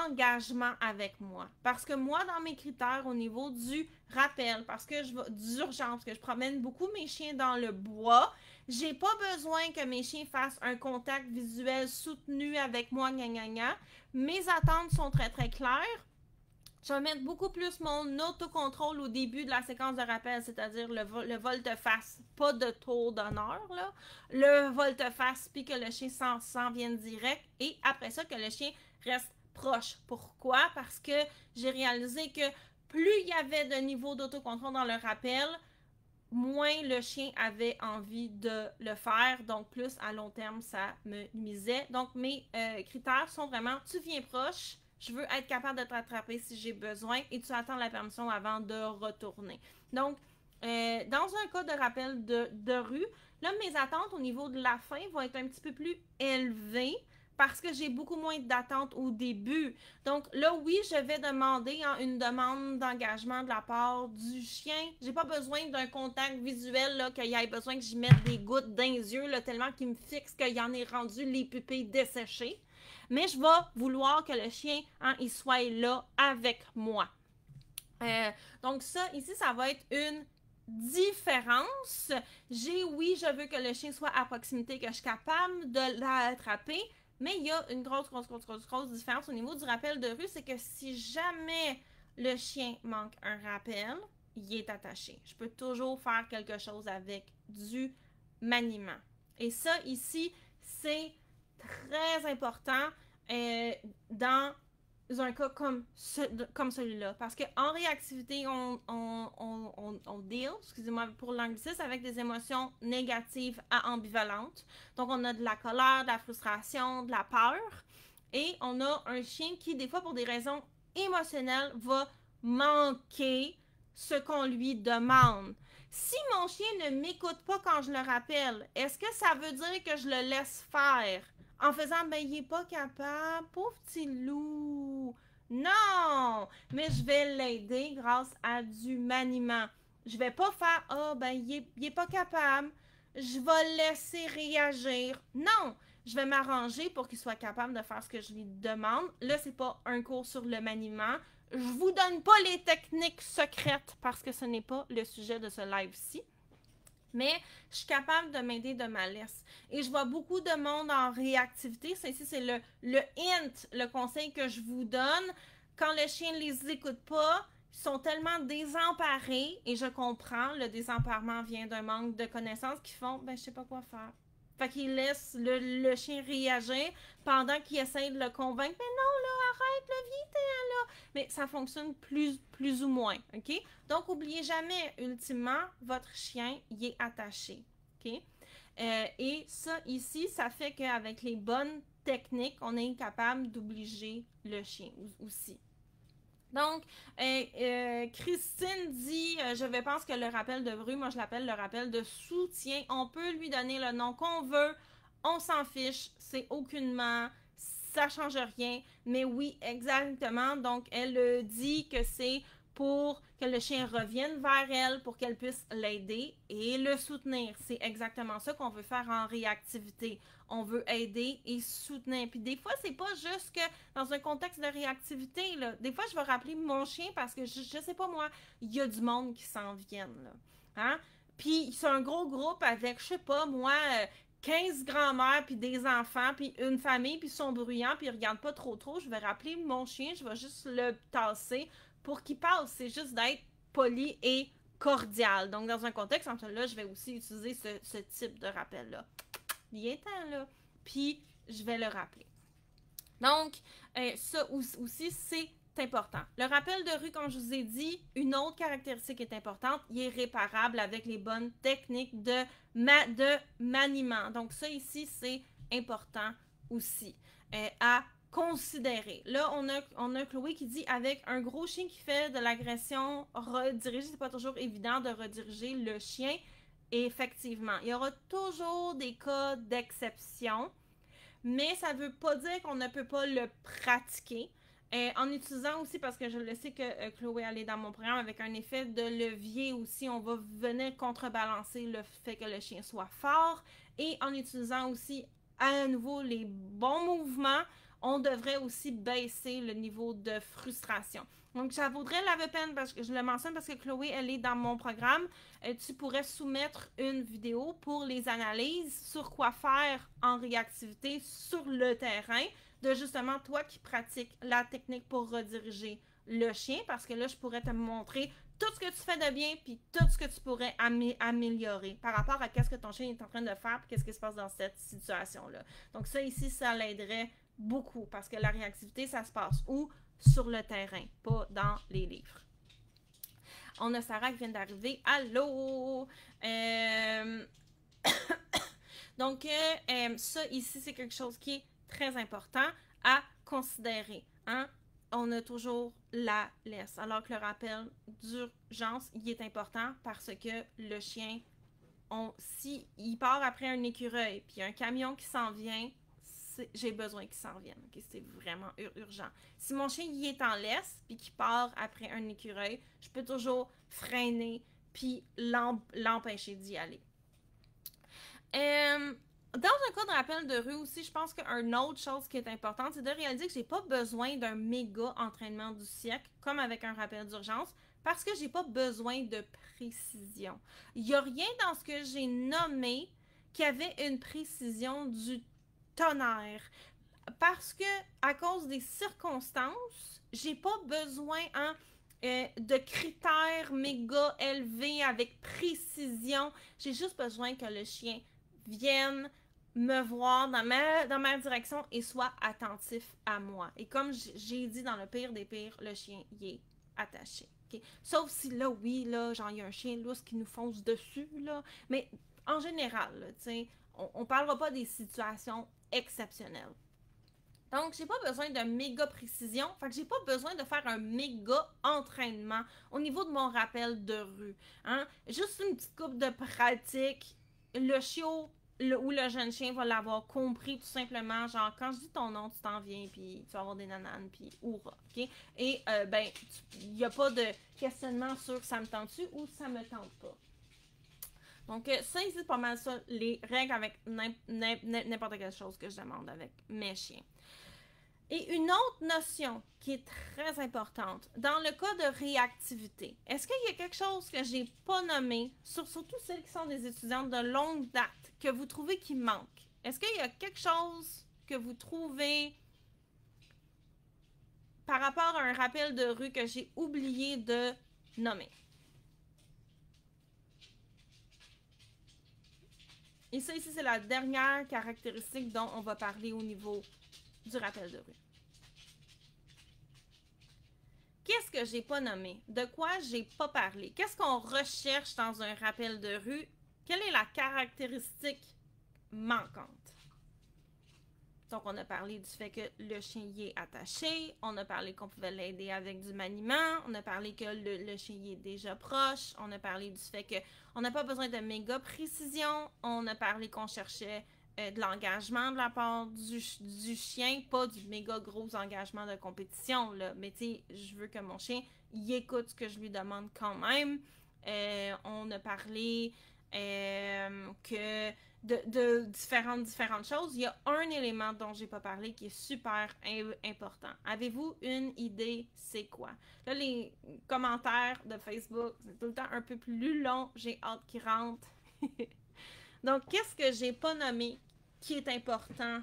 engagement avec moi. Parce que moi, dans mes critères au niveau du rappel, parce que d'urgence, parce que je promène beaucoup mes chiens dans le bois, j'ai pas besoin que mes chiens fassent un contact visuel soutenu avec moi, gna gna gna. Mes attentes sont très très claires. Je vais mettre beaucoup plus mon autocontrôle au début de la séquence de rappel, c'est-à-dire le volte-face, pas de tour d'honneur, là. Le volte-face, puis que le chien s'en vienne direct, et après ça, que le chien reste proche. Pourquoi? Parce que j'ai réalisé que plus il y avait de niveau d'autocontrôle dans le rappel, moins le chien avait envie de le faire, donc plus à long terme, ça me nuisait. Donc mes critères sont vraiment, tu viens proche, je veux être capable de te rattraper si j'ai besoin et tu attends la permission avant de retourner. Donc, dans un cas de rappel de rue, là, mes attentes au niveau de la fin vont être un petit peu plus élevées parce que j'ai beaucoup moins d'attentes au début. Donc là, oui, je vais demander une demande d'engagement de la part du chien. J'ai pas besoin d'un contact visuel, là, qu'il y ait besoin que j'y mette des gouttes dans les yeux, là, tellement qu'il me fixe qu'il en est rendu les pupilles desséchées. Mais je vais vouloir que le chien, il soit là avec moi. Donc ça, ici, ça va être une différence. Oui, je veux que le chien soit à proximité, que je suis capable de l'attraper, mais il y a une grosse différence au niveau du rappel de rue, c'est que si jamais le chien manque un rappel, il est attaché. Je peux toujours faire quelque chose avec du maniement. Et ça, ici, c'est très important dans un cas comme celui-là. Parce qu'en réactivité, on deal, excusez-moi pour l'anglicisme, avec des émotions négatives à ambivalentes. Donc, on a de la colère, de la frustration, de la peur. Et on a un chien qui, des fois, pour des raisons émotionnelles, va manquer ce qu'on lui demande. Si mon chien ne m'écoute pas quand je le rappelle, est-ce que ça veut dire que je le laisse faire? En faisant, ben, il est pas capable, pauvre petit loup. Non! Mais je vais l'aider grâce à du maniement. Je vais pas faire, ben, il est pas capable. Je vais le laisser réagir. Non! Je vais m'arranger pour qu'il soit capable de faire ce que je lui demande. Là, c'est pas un cours sur le maniement. Je vous donne pas les techniques secrètes parce que ce n'est pas le sujet de ce live-ci. Mais je suis capable de m'aider de ma laisse. Et je vois beaucoup de monde en réactivité. Ça ici, c'est le hint, le conseil que je vous donne. Quand le chien ne les écoute pas, ils sont tellement désemparés, et je comprends, le désemparement vient d'un manque de connaissances qui font, ben, je sais pas quoi faire. Fait qu'ils laissent le chien réagir pendant qu'ils essayent de le convaincre. Mais non, là, arrête, là, viens, là. Mais ça fonctionne plus ou moins, OK? Donc, n'oubliez jamais, ultimement, votre chien y est attaché, OK? Et ça, ici, ça fait qu'avec les bonnes techniques, on est capable d'obliger le chien aussi. Donc, Christine dit, je pense que le rappel de rue, moi je l'appelle le rappel de soutien. On peut lui donner le nom qu'on veut, on s'en fiche, c'est aucunement, ça change rien. Mais oui, exactement. Donc, elle dit que c'est pour que le chien revienne vers elle, pour qu'elle puisse l'aider et le soutenir. C'est exactement ça qu'on veut faire en réactivité. On veut aider et soutenir. Puis des fois, c'est pas juste que dans un contexte de réactivité, là, des fois, je vais rappeler mon chien parce que je sais pas moi, il y a du monde qui s'en viennent, là. Hein? Puis c'est un gros groupe avec, je sais pas moi, 15 grands-mères, puis des enfants, puis une famille, puis ils sont bruyants, puis ils regardent pas trop. Je vais rappeler mon chien, je vais juste le tasser pour qu'il passe. C'est juste d'être poli et cordial. Donc, dans un contexte entre là, je vais aussi utiliser ce type de rappel-là. Viens-t'en, là. Puis, je vais le rappeler. Donc, ça aussi, c'est important. Le rappel de rue, comme je vous ai dit, une autre caractéristique est importante, il est réparable avec les bonnes techniques de maniement. Donc ça ici, c'est important aussi à considérer. Là, on a Chloé qui dit avec un gros chien qui fait de l'agression, rediriger, c'est pas toujours évident de rediriger le chien. Et effectivement, il y aura toujours des cas d'exception, mais ça ne veut pas dire qu'on ne peut pas le pratiquer. En utilisant aussi, parce que je le sais que Chloé elle est dans mon programme avec un effet de levier aussi, on va venir contrebalancer le fait que le chien soit fort. Et en utilisant aussi à nouveau les bons mouvements, on devrait aussi baisser le niveau de frustration. Donc, ça vaudrait la peine, parce que je le mentionne parce que Chloé, elle est dans mon programme. Tu pourrais soumettre une vidéo pour les analyses sur quoi faire en réactivité sur le terrain, de justement toi qui pratiques la technique pour rediriger le chien, parce que là, je pourrais te montrer tout ce que tu fais de bien, puis tout ce que tu pourrais améliorer par rapport à qu'est-ce que ton chien est en train de faire, puis qu'est-ce qui se passe dans cette situation-là. Donc ça, ici, ça l'aiderait beaucoup, parce que la réactivité, ça se passe où? Sur le terrain, pas dans les livres. On a Sarah qui vient d'arriver. Allô? Donc, ça ici, c'est quelque chose qui est très important à considérer. Hein? On a toujours la laisse. Alors que le rappel d'urgence, il est important parce que le chien, s'il part après un écureuil, puis un camion qui s'en vient, j'ai besoin qu'il s'en vienne. Okay? C'est vraiment urgent. Si mon chien y est en laisse, puis qu'il part après un écureuil, je peux toujours freiner, puis l'empêcher d'y aller. Dans un cas de rappel de rue aussi, je pense qu'une autre chose qui est importante, c'est de réaliser que j'ai pas besoin d'un méga entraînement du siècle, comme avec un rappel d'urgence, parce que j'ai pas besoin de précision. Il n'y a rien dans ce que j'ai nommé qui avait une précision du tonnerre. Parce que, à cause des circonstances, j'ai pas besoin de critères méga élevés avec précision. J'ai juste besoin que le chien vienne me voir dans ma direction et soit attentif à moi. Et comme j'ai dit, dans le pire des pires, le chien y est attaché. Okay? Sauf si là, oui, là, genre, il y a un chien lousse qui nous fonce dessus, là. Mais en général, tu sais, on parlera pas des situations exceptionnelles. Donc, j'ai pas besoin de méga précision. Fait que j'ai pas besoin de faire un méga entraînement au niveau de mon rappel de rue. Hein? Juste une petite coupe de pratique. Le chiot ou le jeune chien va l'avoir compris tout simplement. Genre, quand je dis ton nom, tu t'en viens, puis tu vas avoir des nananes, puis oura. Okay? Et, il n'y a pas de questionnement sur ça me tente-tu ou ça me tente pas. Donc, ça ici, c'est pas mal ça, les règles avec n'importe quelle chose que je demande avec mes chiens. Et une autre notion qui est très importante, dans le cas de réactivité, est-ce qu'il y a quelque chose que j'ai pas nommé, surtout celles qui sont des étudiantes de longue date, que vous trouvez qui manque? Est-ce qu'il y a quelque chose que vous trouvez par rapport à un rappel de rue que j'ai oublié de nommer? Et ça ici, c'est la dernière caractéristique dont on va parler au niveau du rappel de rue. Qu'est-ce que j'ai pas nommé? De quoi j'ai pas parlé? Qu'est-ce qu'on recherche dans un rappel de rue? Quelle est la caractéristique manquante? Donc, on a parlé du fait que le chien y est attaché. On a parlé qu'on pouvait l'aider avec du maniement. On a parlé que le chien y est déjà proche. On a parlé du fait qu'on n'a pas besoin de méga précision. On a parlé qu'on cherchait de l'engagement de la part du chien, pas du méga gros engagement de compétition, là. Mais tu sais, je veux que mon chien y écoute ce que je lui demande quand même. On a parlé que de différentes choses. Il y a un élément dont j'ai pas parlé qui est super important. Avez-vous une idée c'est quoi? Là, les commentaires de Facebook, c'est tout le temps un peu plus long. J'ai hâte qu'ils rentrent. Donc, qu'est-ce que j'ai pas nommé qui est important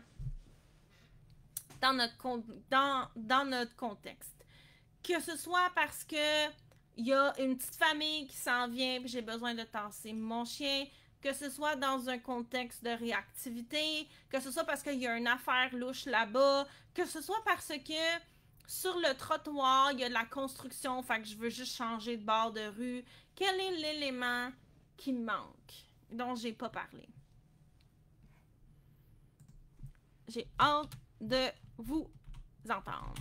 dans notre contexte? Que ce soit parce que il y a une petite famille qui s'en vient et j'ai besoin de tasser mon chien, que ce soit dans un contexte de réactivité, que ce soit parce qu'il y a une affaire louche là-bas, que ce soit parce que sur le trottoir, il y a de la construction, fait que je veux juste changer de bord de rue. Quel est l'élément qui manque, dont j'ai pas parlé? J'ai hâte de vous entendre.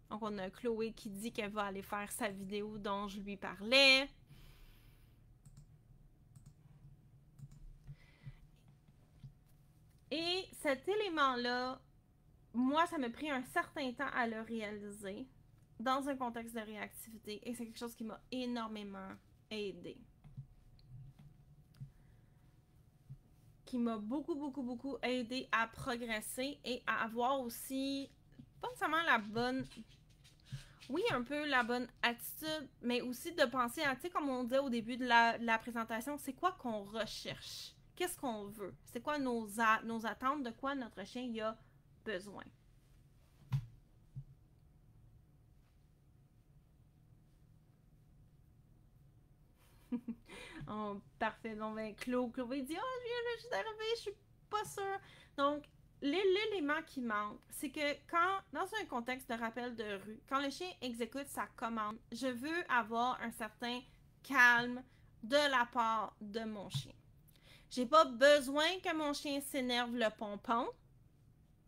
Donc, on a Chloé qui dit qu'elle va aller faire sa vidéo dont je lui parlais. Et cet élément-là, moi, ça m'a pris un certain temps à le réaliser dans un contexte de réactivité. Et c'est quelque chose qui m'a énormément aidé. Qui m'a beaucoup aidé à progresser et à avoir aussi, pas nécessairement la bonne... Oui, un peu la bonne attitude, mais aussi de penser à, tu sais, comme on disait au début de la présentation, c'est quoi qu'on recherche? Qu'est-ce qu'on veut? C'est quoi nos attentes? De quoi notre chien y a besoin? Oh, parfait. Donc, ben, Chloé dit, oh, je viens juste d'arriver, je suis pas sûre. Donc, l'élément qui manque, c'est que quand, dans un contexte de rappel de rue, quand le chien exécute sa commande, je veux avoir un certain calme de la part de mon chien. J'ai pas besoin que mon chien s'énerve le pompon,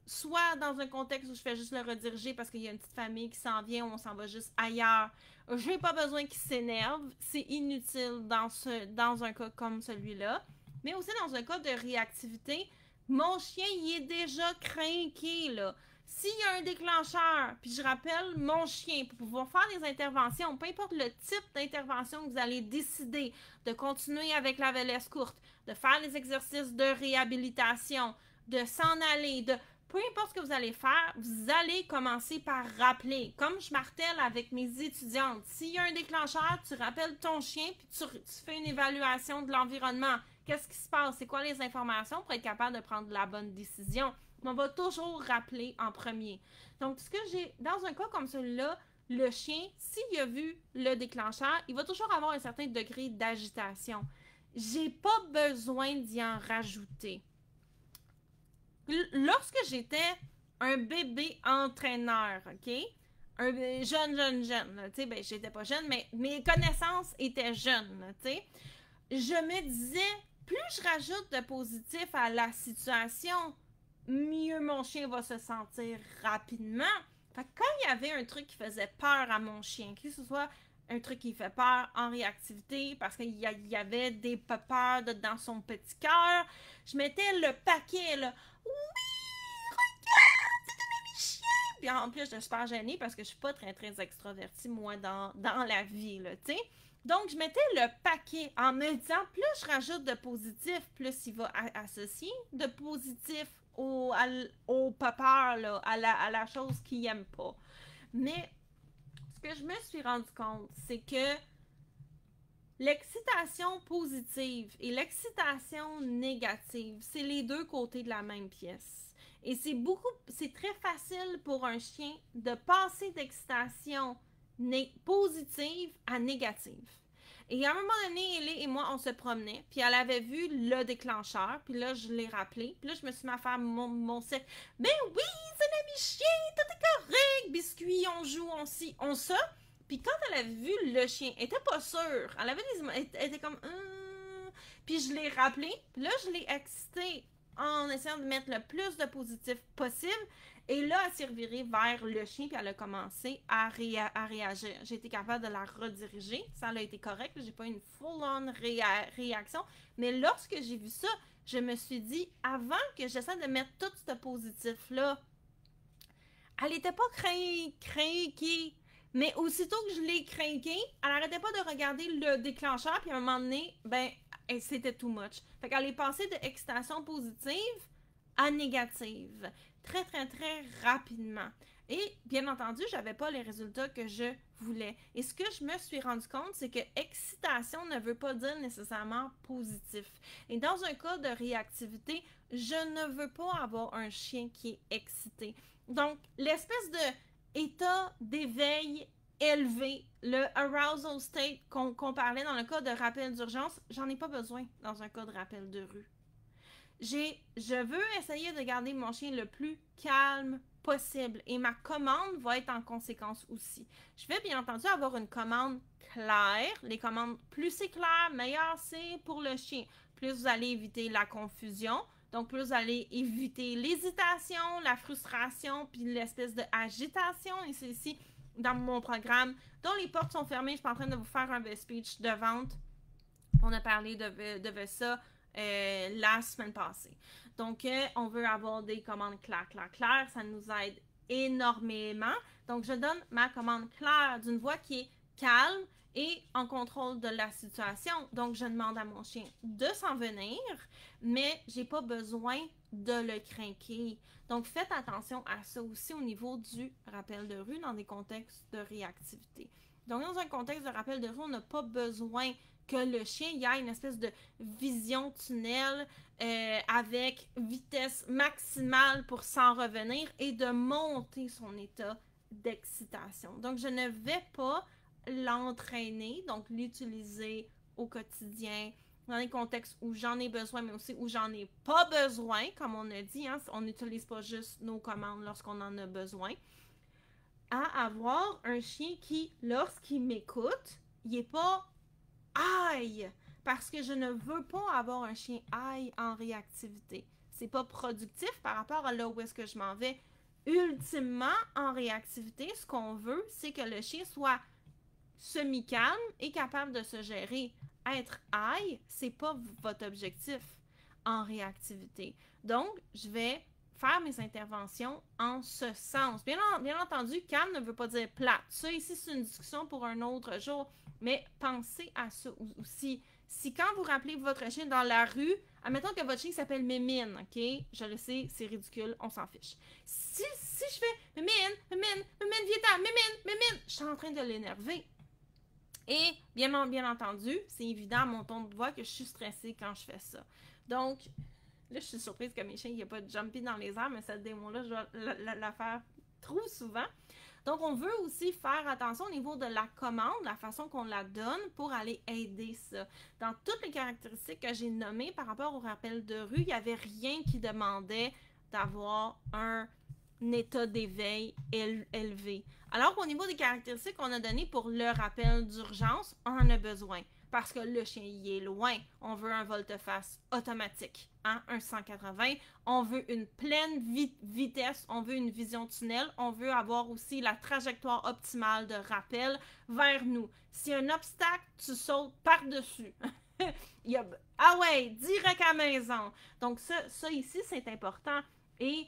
soit dans un contexte où je fais juste le rediriger parce qu'il y a une petite famille qui s'en vient ou on s'en va juste ailleurs. J'ai pas besoin qu'il s'énerve, c'est inutile dans un cas comme celui-là. Mais aussi dans un cas de réactivité, mon chien, il est déjà craqué, là. S'il y a un déclencheur, puis je rappelle mon chien, pour pouvoir faire des interventions, peu importe le type d'intervention que vous allez décider, de continuer avec la VLS courte, de faire les exercices de réhabilitation, de s'en aller, de... Peu importe ce que vous allez faire, vous allez commencer par rappeler. Comme je martèle avec mes étudiantes, s'il y a un déclencheur, tu rappelles ton chien, puis tu fais une évaluation de l'environnement. Qu'est-ce qui se passe? C'est quoi les informations pour être capable de prendre la bonne décision? On va toujours rappeler en premier. Donc, ce que j'ai, dans un cas comme celui-là, le chien, s'il a vu le déclencheur, il va toujours avoir un certain degré d'agitation. J'ai pas besoin d'y en rajouter. Lorsque j'étais un bébé entraîneur, OK? Un jeune, tu sais, ben, j'étais pas jeune, mais mes connaissances étaient jeunes, tu sais. Je me disais, plus je rajoute de positif à la situation, mieux mon chien va se sentir rapidement. Fait que quand il y avait un truc qui faisait peur à mon chien, que ce soit un truc qui fait peur en réactivité, parce qu'il y avait des peurs dans son petit cœur, je mettais le paquet, là. Oui, regarde, c'est de mes chiens! Puis en plus, j'étais super gênée parce que je suis pas très extrovertie, moi, dans la vie, là, tu sais. Donc, je mettais le paquet en me disant, plus je rajoute de positif, plus il va associer de positif au peur, là, à la chose qu'il n'aime pas. Mais ce que je me suis rendu compte, c'est que l'excitation positive et l'excitation négative, c'est les deux côtés de la même pièce. Et c'est très facile pour un chien de passer d'excitation positive à négative. Et à un moment donné, Ellie et moi, on se promenait, puis elle avait vu le déclencheur, puis là, je l'ai rappelé, puis là, je me suis mis à faire mon set. Ben oui, c'est l'ami chien, tout est correct, biscuit, on joue, on ci, on ça. Puis quand elle avait vu le chien, elle était pas sûre. Elle était comme... Puis je l'ai rappelé, puis là, je l'ai excité en essayant de mettre le plus de positif possible. Et là, elle s'est revirée vers le chien, puis elle a commencé à réagir. J'ai été capable de la rediriger. Ça a été correct. J'ai pas une full-on réaction. Mais lorsque j'ai vu ça, je me suis dit, avant que j'essaie de mettre tout ce positif-là, elle était pas craquée. Mais aussitôt que je l'ai craquée, elle arrêtait pas de regarder le déclencheur, puis à un moment donné, ben, c'était too much. Fait qu'elle est passée de excitation positive à négative. Très rapidement. Et bien entendu, j'avais pas les résultats que je voulais. Et ce que je me suis rendu compte, c'est que excitation ne veut pas dire nécessairement positif. Et dans un cas de réactivité, je ne veux pas avoir un chien qui est excité. Donc, l'espèce de état d'éveil élevé, le arousal state qu'on parlait dans le cas de rappel d'urgence, j'en ai pas besoin dans un cas de rappel de rue. Je veux essayer de garder mon chien le plus calme possible et ma commande va être en conséquence aussi. Je vais bien entendu avoir une commande claire. Les commandes, plus c'est clair, meilleur c'est pour le chien. Plus vous allez éviter la confusion. Donc, plus vous allez éviter l'hésitation, la frustration, puis l'espèce de agitation. Et c'est ici, dans mon programme, dont les portes sont fermées, je suis en train de vous faire un speech de vente. On a parlé de ça la semaine passée. Donc, on veut avoir des commandes claires. Ça nous aide énormément. Donc, je donne ma commande claire d'une voix qui est calme et en contrôle de la situation. Donc, je demande à mon chien de s'en venir, mais j'ai pas besoin de le craquer. Donc, faites attention à ça aussi au niveau du rappel de rue dans des contextes de réactivité. Donc, dans un contexte de rappel de rue, on n'a pas besoin que le chien y ait une espèce de vision tunnel avec vitesse maximale pour s'en revenir et de monter son état d'excitation. Donc, je ne vais pas l'entraîner, donc l'utiliser au quotidien dans des contextes où j'en ai besoin, mais aussi où j'en ai pas besoin, comme on a dit, hein, on n'utilise pas juste nos commandes lorsqu'on en a besoin, à avoir un chien qui, lorsqu'il m'écoute, il n'est pas aïe, parce que je ne veux pas avoir un chien aïe en réactivité. C'est pas productif par rapport à là où est-ce que je m'en vais. Ultimement, en réactivité, ce qu'on veut, c'est que le chien soit semi-calme et capable de se gérer. Être aïe, c'est pas votre objectif en réactivité. Donc, je vais faire mes interventions en ce sens. Bien entendu, calme ne veut pas dire plate. Ça, ici, c'est une discussion pour un autre jour. Mais pensez à ça aussi. Si quand vous rappelez votre chien dans la rue, admettons que votre chien s'appelle Mémine, ok? Je le sais, c'est ridicule, on s'en fiche. Si je fais Mémine, viens-t'en, Mémine, je suis en train de l'énerver. Et bien entendu, c'est évident à mon ton de voix que je suis stressée quand je fais ça. Donc, là, je suis surprise que mes chiens n'aient pas de jumpy dans les airs, mais cette démo-là, je dois la faire trop souvent. Donc, on veut aussi faire attention au niveau de la commande, la façon qu'on la donne pour aller aider ça. Dans toutes les caractéristiques que j'ai nommées par rapport au rappel de rue, il n'y avait rien qui demandait d'avoir un état d'éveil élevé. Alors qu'au niveau des caractéristiques qu'on a données pour le rappel d'urgence, on en a besoin. Parce que le chien y est loin. On veut un volte-face automatique, hein, un 180. On veut une pleine vitesse. On veut une vision tunnel. On veut avoir aussi la trajectoire optimale de rappel vers nous. S'il y a un obstacle, tu sautes par-dessus. Ah ouais, direct à la maison. Donc ça ici, c'est important. Et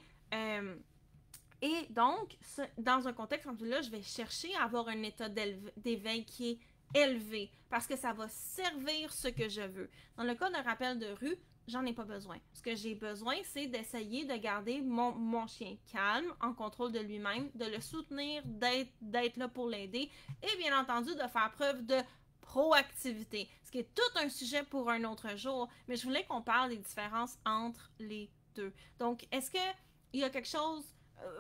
donc, dans un contexte comme celui-là, je vais chercher à avoir un état d'éveil qui est élevé parce que ça va servir ce que je veux. Dans le cas d'un rappel de rue, j'en ai pas besoin. Ce que j'ai besoin, c'est d'essayer de garder mon chien calme, en contrôle de lui-même, de le soutenir, d'être là pour l'aider et bien entendu de faire preuve de proactivité, ce qui est tout un sujet pour un autre jour, mais je voulais qu'on parle des différences entre les deux. Donc, est-ce qu'il y a quelque chose...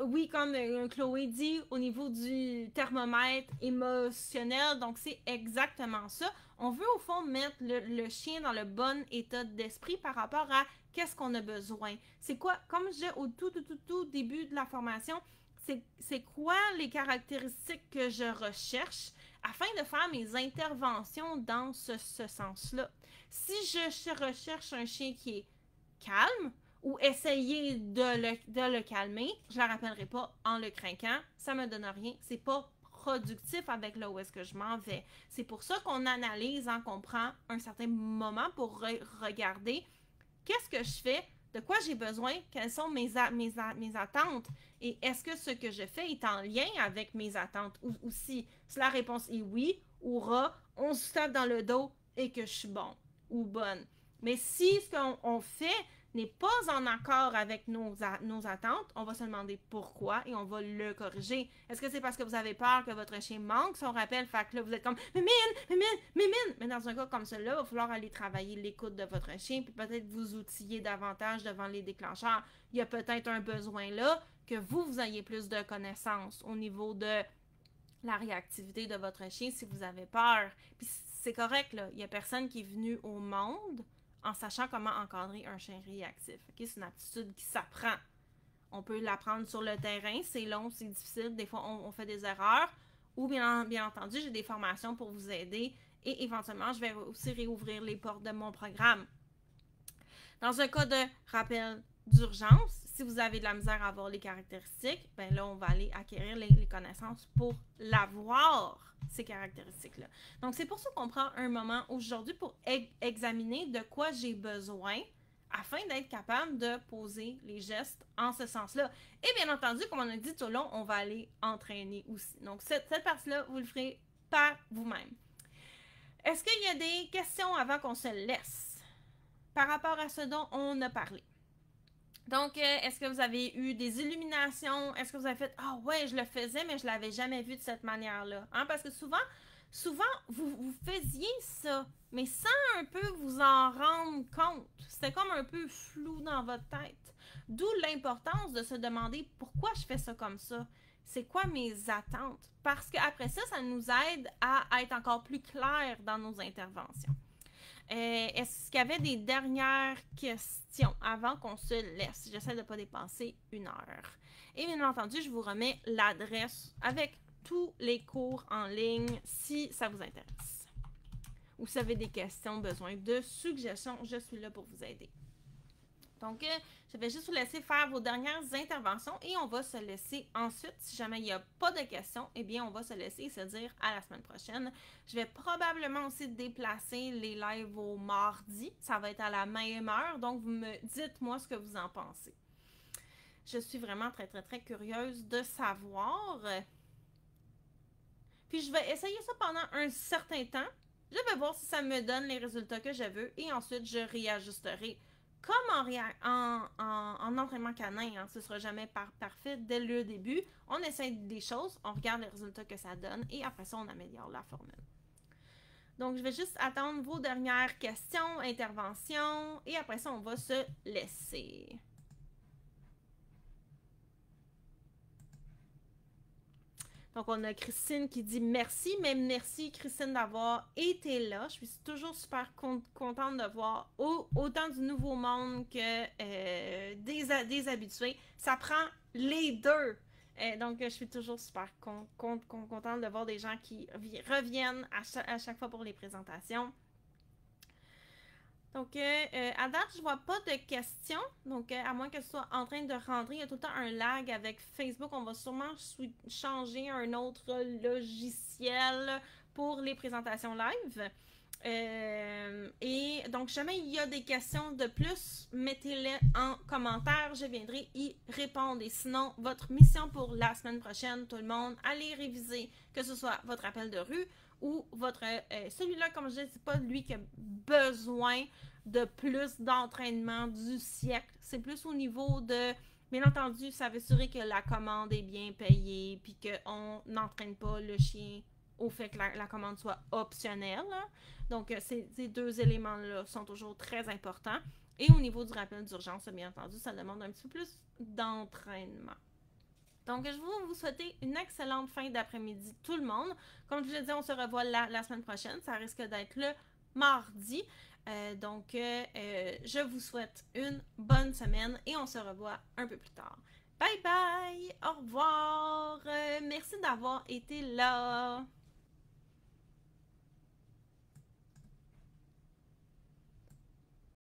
oui, comme Chloé dit, au niveau du thermomètre émotionnel, donc c'est exactement ça. On veut au fond mettre le chien dans le bon état d'esprit par rapport à qu'est-ce qu'on a besoin. C'est quoi, comme je disais au tout début de la formation, c'est quoi les caractéristiques que je recherche afin de faire mes interventions dans ce sens-là. Si je recherche un chien qui est calme, ou essayer de le calmer, je ne la rappellerai pas en le craquant, ça ne me donne rien, c'est pas productif avec là où est-ce que je m'en vais. C'est pour ça qu'on analyse, hein, qu'on prend un certain moment pour regarder qu'est-ce que je fais, de quoi j'ai besoin, quelles sont mes attentes, et est-ce que ce que je fais est en lien avec mes attentes, ou si la réponse est oui, hurrah, on se tape dans le dos et que je suis bon ou bonne. Mais si ce qu'on fait n'est pas en accord avec nos attentes, on va se demander pourquoi et on va le corriger. Est-ce que c'est parce que vous avez peur que votre chien manque son rappel, fait que là vous êtes comme Mémine! Mais dans un cas comme celui-là, il va falloir aller travailler l'écoute de votre chien puis peut-être vous outiller davantage devant les déclencheurs. Il y a peut-être un besoin là que vous ayez plus de connaissances au niveau de la réactivité de votre chien si vous avez peur. Puis c'est correct, là. Il n'y a personne qui est venu au monde en sachant comment encadrer un chien réactif. Okay? C'est une aptitude qui s'apprend. On peut l'apprendre sur le terrain, c'est long, c'est difficile, des fois on fait des erreurs, ou bien entendu, j'ai des formations pour vous aider et éventuellement, je vais aussi réouvrir les portes de mon programme. Dans un cas de rappel d'urgence, si vous avez de la misère à avoir les caractéristiques, ben là, on va aller acquérir les connaissances pour l'avoir, ces caractéristiques-là. Donc, c'est pour ça qu'on prend un moment aujourd'hui pour examiner de quoi j'ai besoin afin d'être capable de poser les gestes en ce sens-là. Et bien entendu, comme on a dit tout au long, on va aller entraîner aussi. Donc, cette partie-là, vous le ferez par vous-même. Est-ce qu'il y a des questions avant qu'on se laisse par rapport à ce dont on a parlé? Donc, est-ce que vous avez eu des illuminations? Est-ce que vous avez fait « Ah ouais, je le faisais, mais je ne l'avais jamais vu de cette manière-là. » Hein? Parce que souvent, vous faisiez ça, mais sans un peu vous en rendre compte. C'était comme un peu flou dans votre tête. D'où l'importance de se demander pourquoi je fais ça comme ça. C'est quoi mes attentes? Parce qu'après ça, ça nous aide à être encore plus clair dans nos interventions. Est-ce qu'il y avait des dernières questions avant qu'on se laisse? J'essaie de ne pas dépasser 1 heure. Et bien entendu, je vous remets l'adresse avec tous les cours en ligne si ça vous intéresse. Ou si vous avez des questions, besoin de suggestions, je suis là pour vous aider. Donc, je vais juste vous laisser faire vos dernières interventions et on va se laisser ensuite, si jamais il n'y a pas de questions, eh bien, on va se laisser et se dire à la semaine prochaine. Je vais probablement aussi déplacer les lives au mardi. Ça va être à la même heure, donc vous me dites-moi ce que vous en pensez. Je suis vraiment très, très, très curieuse de savoir. Puis, je vais essayer ça pendant un certain temps. Je vais voir si ça me donne les résultats que je veux et ensuite, je réajusterai. Comme en entraînement canin, hein, ce ne sera jamais parfait dès le début. On essaie des choses, on regarde les résultats que ça donne et après ça, on améliore la formule. Donc, je vais juste attendre vos dernières questions, interventions et après ça, on va se laisser. Donc, on a Christine qui dit merci, mais merci Christine d'avoir été là. Je suis toujours super contente de voir autant du nouveau monde que des habitués. Ça prend les deux. Donc, je suis toujours super contente de voir des gens qui reviennent à chaque fois pour les présentations. Donc, à date, je vois pas de questions. Donc, à moins que ce soit en train de rentrer, il y a tout le temps un lag avec Facebook. On va sûrement changer un autre logiciel pour les présentations live. Et donc, jamais il y a des questions de plus, mettez-les en commentaire. Je viendrai y répondre. Et sinon, votre mission pour la semaine prochaine, tout le monde, allez réviser, que ce soit votre appel de rue ou votre celui-là, comme je dis, c'est pas lui qui a besoin de plus d'entraînement du siècle. C'est plus au niveau de, bien entendu, ça veut assurer que la commande est bien payée puis qu'on n'entraîne pas le chien au fait que la commande soit optionnelle. Hein. Donc, ces deux éléments-là sont toujours très importants. Et au niveau du rappel d'urgence, bien entendu, ça demande un petit peu plus d'entraînement. Donc, je vais vous souhaiter une excellente fin d'après-midi, tout le monde. Comme je vous l'ai dit, on se revoit la semaine prochaine. Ça risque d'être le mardi. Donc, je vous souhaite une bonne semaine et on se revoit un peu plus tard. Bye bye! Au revoir! Merci d'avoir été là!